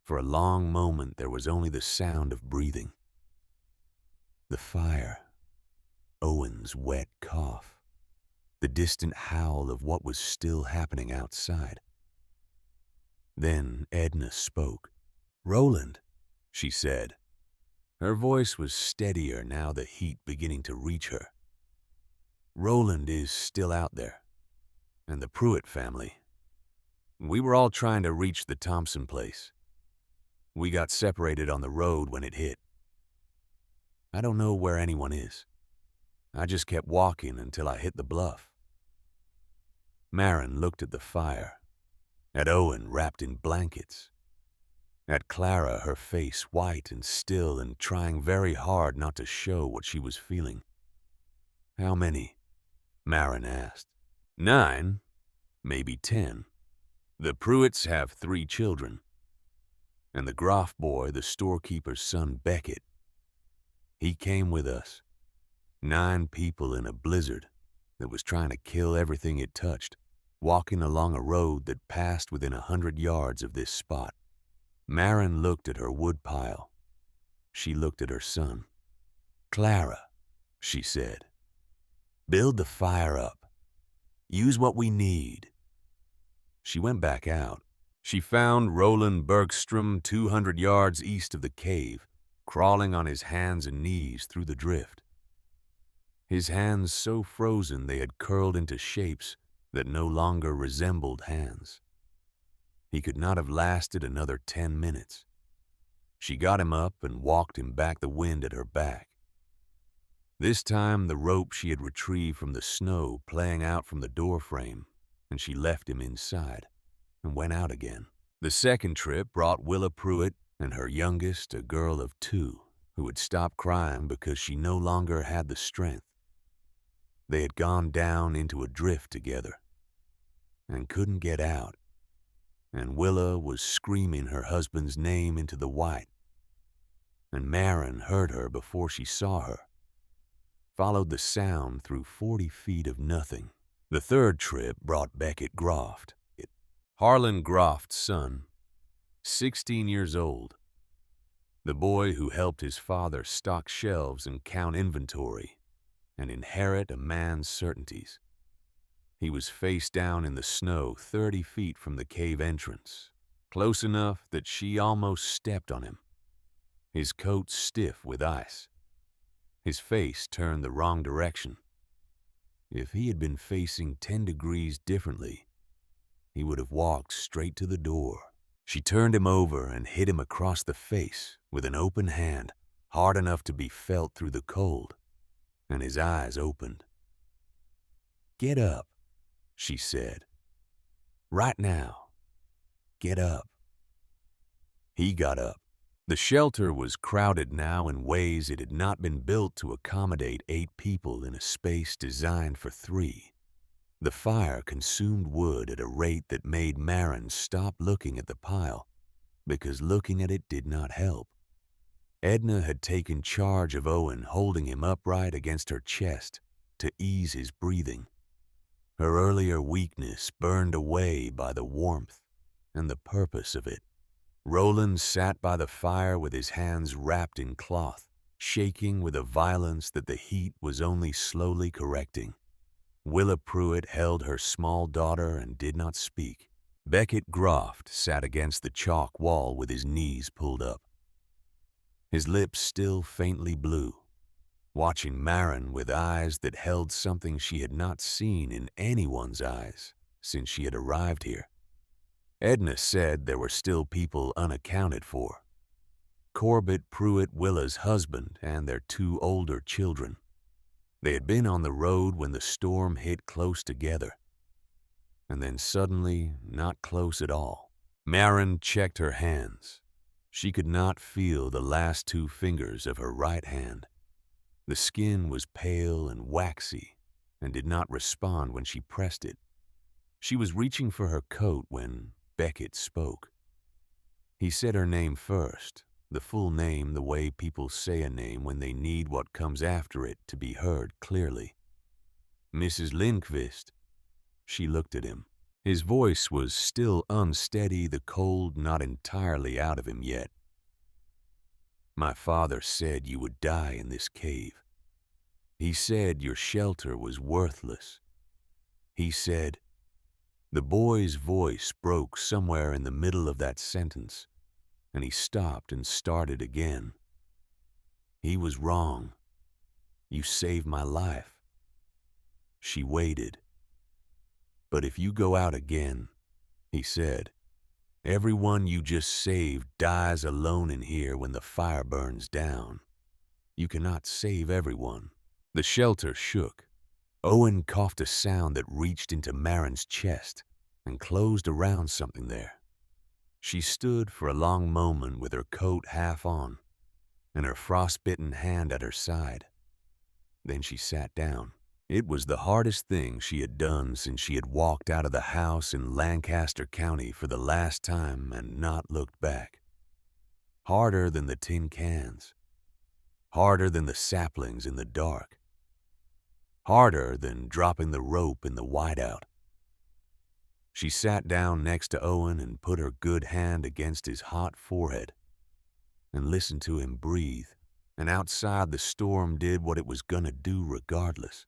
A: For a long moment there was only the sound of breathing. The fire, Owen's wet cough, the distant howl of what was still happening outside. Then Edna spoke. "Roland," she said. Her voice was steadier now, the heat beginning to reach her. "Roland is still out there, and the Pruitt family. We were all trying to reach the Thompson place. We got separated on the road when it hit. I don't know where anyone is. I just kept walking until I hit the bluff." Maren looked at the fire, at Owen wrapped in blankets, at Clara, her face white and still and trying very hard not to show what she was feeling. "How many?" Maren asked. 9, maybe 10. The Pruitts have 3 children. And the Groff boy, the storekeeper's son, Beckett. He came with us. 9 people in a blizzard that was trying to kill everything it touched, walking along a road that passed within 100 yards of this spot. Maren looked at her woodpile. She looked at her son. "Clara," she said, "build the fire up. Use what we need." She went back out. She found Roland Bergstrom 200 yards east of the cave, crawling on his hands and knees through the drift. His hands so frozen they had curled into shapes that no longer resembled hands. He could not have lasted another 10 minutes. She got him up and walked him back, the wind at her back. This time the rope she had retrieved from the snow playing out from the door frame, and she left him inside and went out again. The second trip brought Willa Pruitt and her youngest, a girl of 2, who had stopped crying because she no longer had the strength. They had gone down into a drift together and couldn't get out, and Willa was screaming her husband's name into the white. And Maren heard her before she saw her, followed the sound through 40 feet of nothing. The third trip brought Beckett Groff, Harlan Groff's son, 16 years old, the boy who helped his father stock shelves and count inventory and inherit a man's certainties. He was face down in the snow 30 feet from the cave entrance, close enough that she almost stepped on him, his coat stiff with ice, his face turned the wrong direction. If he had been facing 10 degrees differently, he would have walked straight to the door. She turned him over and hit him across the face with an open hand, hard enough to be felt through the cold, and his eyes opened. "Get up," she said. "Right now. Get up." He got up. The shelter was crowded now in ways it had not been built to accommodate 8 people in a space designed for 3. The fire consumed wood at a rate that made Marin stop looking at the pile, because looking at it did not help. Edna had taken charge of Owen, holding him upright against her chest to ease his breathing. Her earlier weakness burned away by the warmth and the purpose of it. Roland sat by the fire with his hands wrapped in cloth, shaking with a violence that the heat was only slowly correcting. Willa Pruitt held her small daughter and did not speak. Beckett Groft sat against the chalk wall with his knees pulled up, his lips still faintly blue, watching Marin with eyes that held something she had not seen in anyone's eyes since she had arrived here. Edna said there were still people unaccounted for. Corbett Pruitt Willa's husband and their 2 older children. They had been on the road when the storm hit close together, and then suddenly not close at all. Marin checked her hands. She could not feel the last 2 fingers of her right hand. The skin was pale and waxy and did not respond when she pressed it. She was reaching for her coat when Beckett spoke. He said her name first, the full name the way people say a name when they need what comes after it to be heard clearly. "Mrs. Lindqvist." She looked at him. His voice was still unsteady, the cold not entirely out of him yet. "My father said you would die in this cave. He said your shelter was worthless. He said—" The boy's voice broke somewhere in the middle of that sentence, and he stopped and started again. "He was wrong. You saved my life." She waited. "But if you go out again," he said, "everyone you just saved dies alone in here when the fire burns down. You cannot save everyone." The shelter shook. Owen coughed a sound that reached into Marin's chest and closed around something there. She stood for a long moment with her coat half on and her frostbitten hand at her side. Then she sat down. It was the hardest thing she had done since she had walked out of the house in Lancaster County for the last time and not looked back. Harder than the tin cans. Harder than the saplings in the dark. Harder than dropping the rope in the whiteout. She sat down next to Owen and put her good hand against his hot forehead and listened to him breathe, and outside the storm did what it was gonna do regardless.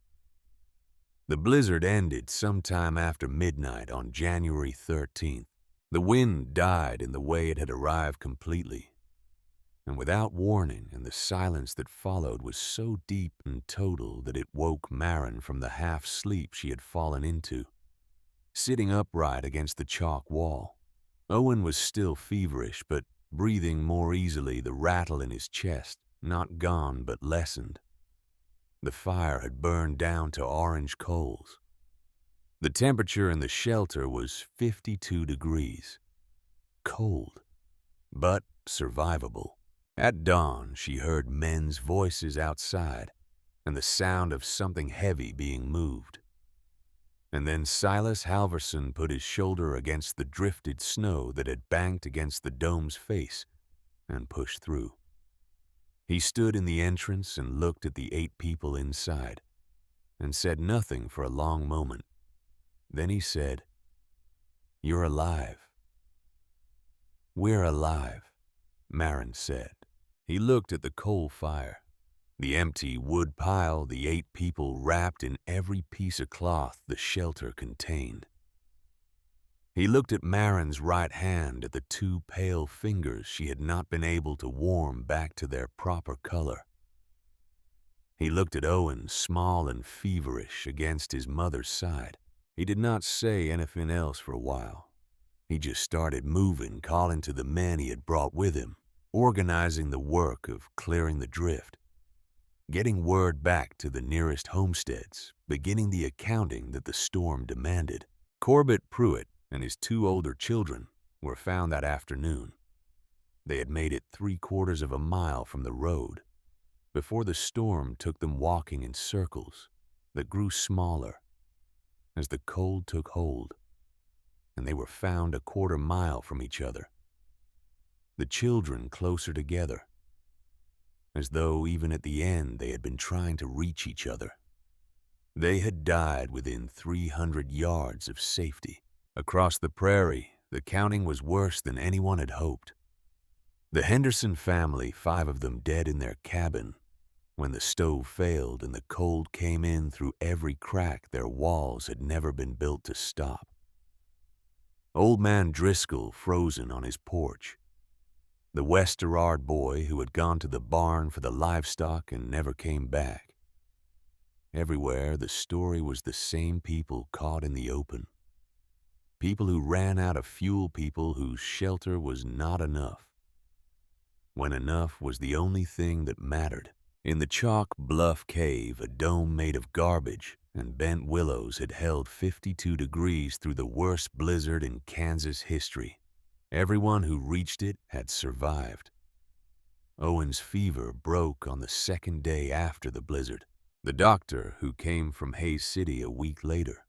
A: The blizzard ended sometime after midnight on January 13th. The wind died in the way it had arrived completely, and without warning, and the silence that followed was so deep and total that it woke Marin from the half-sleep she had fallen into. Sitting upright against the chalk wall, Owen was still feverish, but breathing more easily, the rattle in his chest not gone but lessened. The fire had burned down to orange coals. The temperature in the shelter was 52 degrees. Cold, but survivable. At dawn, she heard men's voices outside and the sound of something heavy being moved. And then Silas Halverson put his shoulder against the drifted snow that had banked against the dome's face and pushed through. He stood in the entrance and looked at the 8 people inside and said nothing for a long moment. Then he said, "You're alive." "We're alive," Marin said. He looked at the coal fire, the empty wood pile, the 8 people wrapped in every piece of cloth the shelter contained. He looked at Marin's right hand, at the 2 pale fingers she had not been able to warm back to their proper color. He looked at Owen, small and feverish, against his mother's side. He did not say anything else for a while. He just started moving, calling to the men he had brought with him, organizing the work of clearing the drift, getting word back to the nearest homesteads, beginning the accounting that the storm demanded. Corbett Pruitt and his 2 older children were found that afternoon. They had made it 3/4 of a mile from the road before the storm took them walking in circles that grew smaller as the cold took hold, and they were found a 1/4 mile from each other, the children closer together, as though even at the end they had been trying to reach each other. They had died within 300 yards of safety. Across the prairie, the counting was worse than anyone had hoped. The Henderson family, 5 of them dead in their cabin, when the stove failed and the cold came in through every crack their walls had never been built to stop. Old man Driscoll frozen on his porch. The Westerard boy who had gone to the barn for the livestock and never came back. Everywhere the story was the same people caught in the open. People who ran out of fuel, people whose shelter was not enough, when enough was the only thing that mattered. In the chalk bluff cave, a dome made of garbage and bent willows had held 52 degrees through the worst blizzard in Kansas history. Everyone who reached it had survived. Owen's fever broke on the 2nd day after the blizzard. The doctor, who came from Hays City a week later,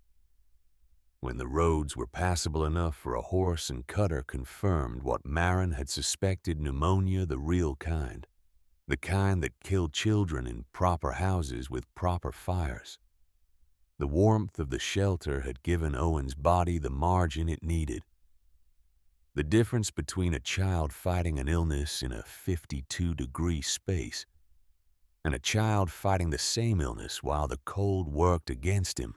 A: when the roads were passable enough for a horse and cutter, confirmed what Marin had suspected: pneumonia, the real kind, the kind that killed children in proper houses with proper fires. The warmth of the shelter had given Owen's body the margin it needed. The difference between a child fighting an illness in a 52-degree space and a child fighting the same illness while the cold worked against him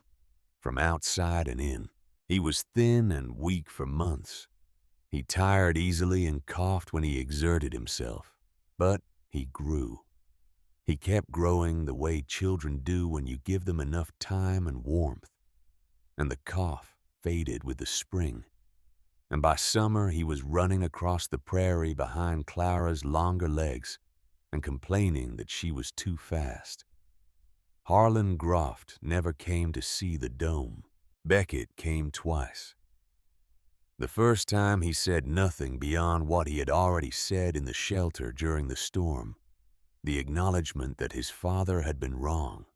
A: from outside and in. He was thin and weak for months. He tired easily and coughed when he exerted himself, but he grew. He kept growing the way children do when you give them enough time and warmth, and the cough faded with the spring. And by summer he was running across the prairie behind Clara's longer legs and complaining that she was too fast. Harlan Groft never came to see the dome. Beckett came twice. The first time he said nothing beyond what he had already said in the shelter during the storm, the acknowledgement that his father had been wrong,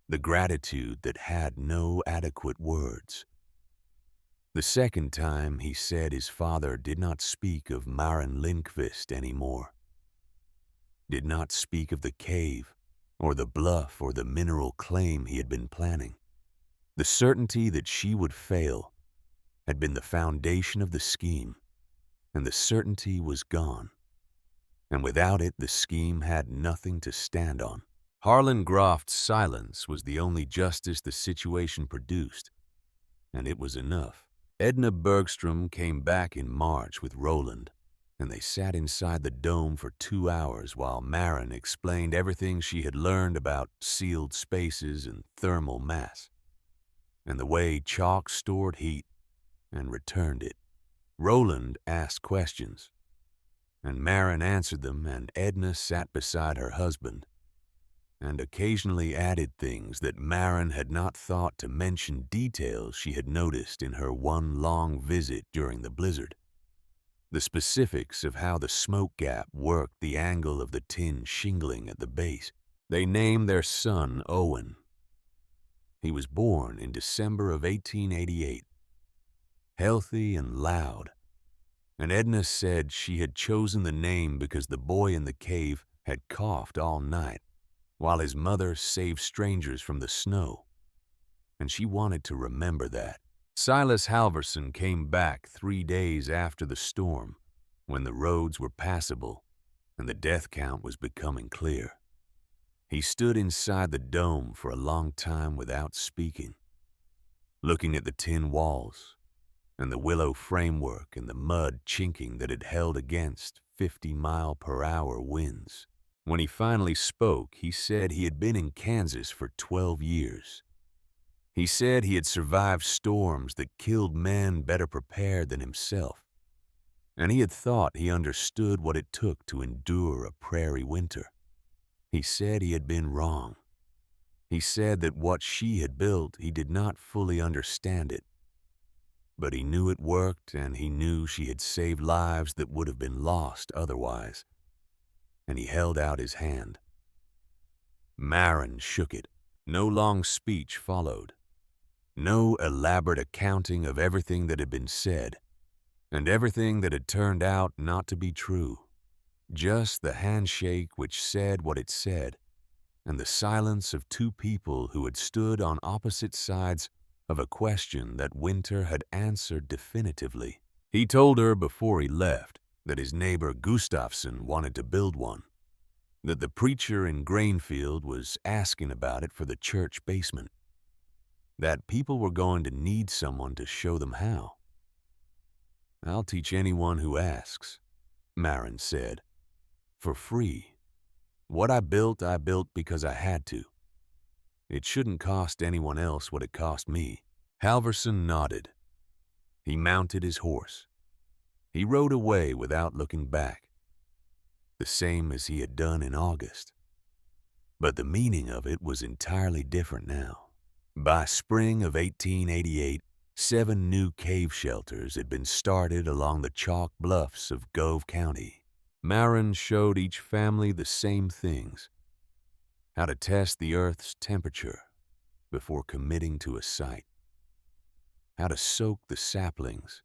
A: the gratitude that had no adequate words. The second time he said his father did not speak of Marin Lindqvist anymore, did not speak of the cave or the bluff or the mineral claim he had been planning. The certainty that she would fail had been the foundation of the scheme, and the certainty was gone. And without it, the scheme had nothing to stand on. Harlan Groft's silence was the only justice the situation produced, and it was enough. Edna Bergstrom came back in March with Roland, and they sat inside the dome for 2 hours while Marin explained everything she had learned about sealed spaces and thermal mass, and the way chalk stored heat and returned it. Roland asked questions, and Marin answered them, and Edna sat beside her husband and occasionally added things that Marin had not thought to mention, details she had noticed in her one long visit during the blizzard. The specifics of how the smoke gap worked the angle of the tin shingling at the base. They named their son Owen. He was born in December of 1888, healthy and loud, and Edna said she had chosen the name because the boy in the cave had coughed all night while his mother saved strangers from the snow, and she wanted to remember that. Silas Halverson came back 3 days after the storm, when the roads were passable and the death count was becoming clear. He stood inside the dome for a long time without speaking, looking at the tin walls and the willow framework and the mud chinking that had held against 50-mile-per-hour winds. When he finally spoke, he said he had been in Kansas for 12 years. He said he had survived storms that killed men better prepared than himself, and he had thought he understood what it took to endure a prairie winter. He said he had been wrong. He said that what she had built, he did not fully understand it. But he knew it worked, and he knew she had saved lives that would have been lost otherwise. And he held out his hand. Marin shook it. No long speech followed. No elaborate accounting of everything that had been said, and everything that had turned out not to be true. Just the handshake which said what it said, and the silence of two people who had stood on opposite sides of a question that Winter had answered definitively. He told her before he left that his neighbor Gustafson wanted to build one, that the preacher in Grainfield was asking about it for the church basement, that people were going to need someone to show them how. "I'll teach anyone who asks," Marin said, "for free. What I built because I had to. It shouldn't cost anyone else what it cost me." Halverson nodded. He mounted his horse. He rode away without looking back, the same as he had done in August. But the meaning of it was entirely different now. By spring of 1888, 7 new cave shelters had been started along the chalk bluffs of Gove County. Marin showed each family the same things: how to test the Earth's temperature before committing to a site, how to soak the saplings,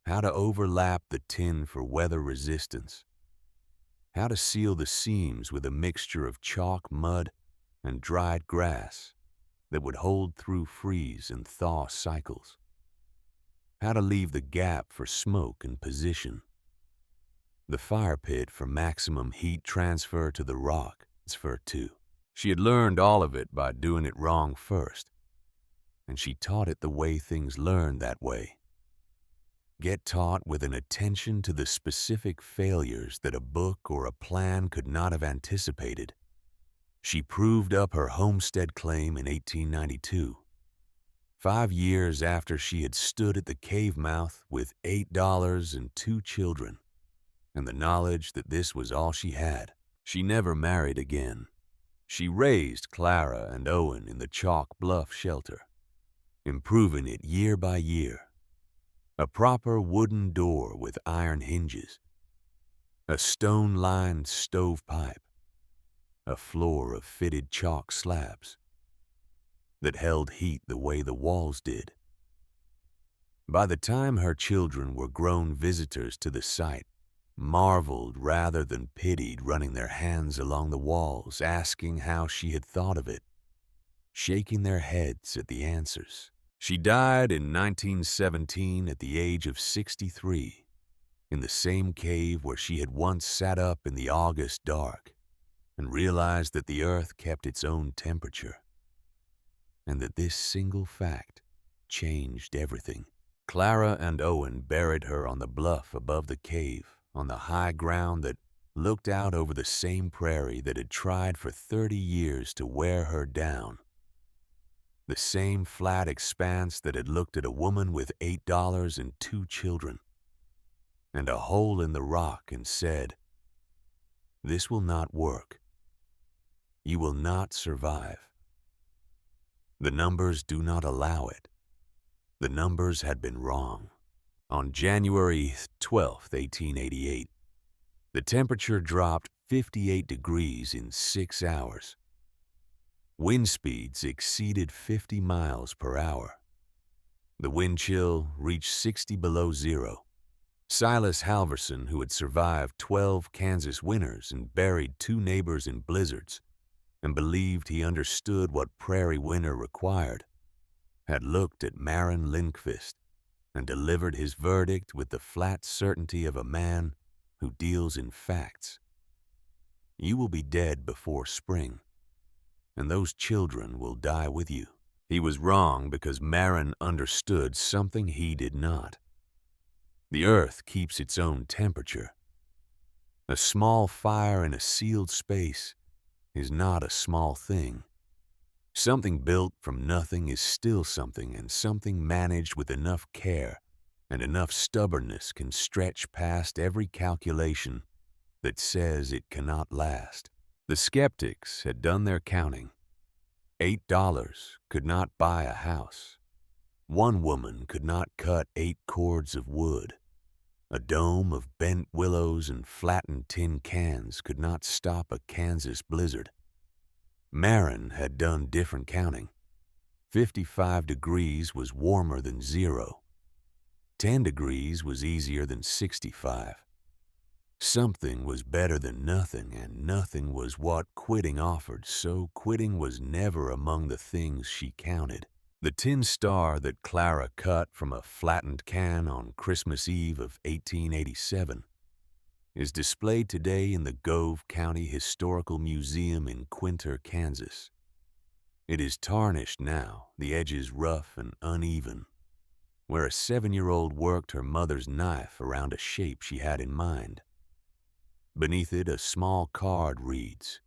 A: how to overlap the tin for weather resistance, how to seal the seams with a mixture of chalk, mud, and dried grass that would hold through freeze and thaw cycles, how to leave the gap for smoke and position, the fire pit for maximum heat transfer to the rock transfer too. She had learned all of it by doing it wrong first, and she taught it the way things learn that way. Get taught with an attention to the specific failures that a book or a plan could not have anticipated. She proved up her homestead claim in 1892, 5 years after she had stood at the cave mouth with $8 and 2 children, and the knowledge that this was all she had. She never married again. She raised Clara and Owen in the Chalk Bluff shelter, improving it year by year. A proper wooden door with iron hinges, a stone-lined stovepipe, a floor of fitted chalk slabs that held heat the way the walls did. By the time her children were grown, visitors to the site marveled rather than pitied, running their hands along the walls, asking how she had thought of it, shaking their heads at the answers. She died in 1917 at the age of 63, in the same cave where she had once sat up in the August dark and realized that the earth kept its own temperature, and that this single fact changed everything. Clara and Owen buried her on the bluff above the cave, on the high ground that looked out over the same prairie that had tried for 30 years to wear her down. The same flat expanse that had looked at a woman with $8 and 2 children, and a hole in the rock, and said, "This will not work. You will not survive. The numbers do not allow it." The numbers had been wrong. On January 12, 1888, the temperature dropped 58 degrees in 6 hours. Wind speeds exceeded 50 miles per hour. The wind chill reached 60 below zero. Silas Halverson, who had survived 12 Kansas winters and buried 2 neighbors in blizzards, and believed he understood what prairie winter required, had looked at Marin Lindqvist and delivered his verdict with the flat certainty of a man who deals in facts. You will be dead before spring, and those children will die with you. He was wrong because Marin understood something he did not. The earth keeps its own temperature. A small fire in a sealed space is not a small thing. Something built from nothing is still something, and something managed with enough care and enough stubbornness can stretch past every calculation that says it cannot last. The skeptics had done their counting. $8 could not buy a house. One woman could not cut 8 cords of wood. A dome of bent willows and flattened tin cans could not stop a Kansas blizzard. Marin had done different counting. 55 degrees was warmer than 0. 10 degrees was easier than 65. Something was better than nothing, and nothing was what quitting offered, so quitting was never among the things she counted. The tin star that Clara cut from a flattened can on Christmas Eve of 1887 is displayed today in the Gove County Historical Museum in Quinter, Kansas. It is tarnished now, the edges rough and uneven, where a 7-year-old worked her mother's knife around a shape she had in mind. Beneath it, a small card reads,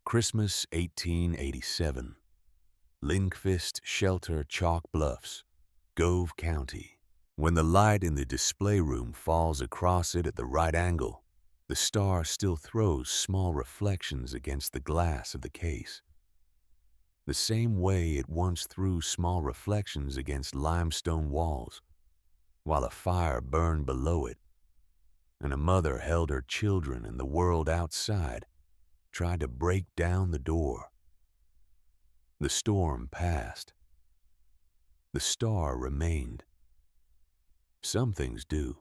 A: Christmas 1887, Lindquist Shelter, Chalk Bluffs, Gove County. When the light in the display room falls across it at the right angle, the star still throws small reflections against the glass of the case, the same way it once threw small reflections against limestone walls, while a fire burned below it, and a mother held her children and the world outside tried to break down the door. The storm passed. The star remained. Some things do.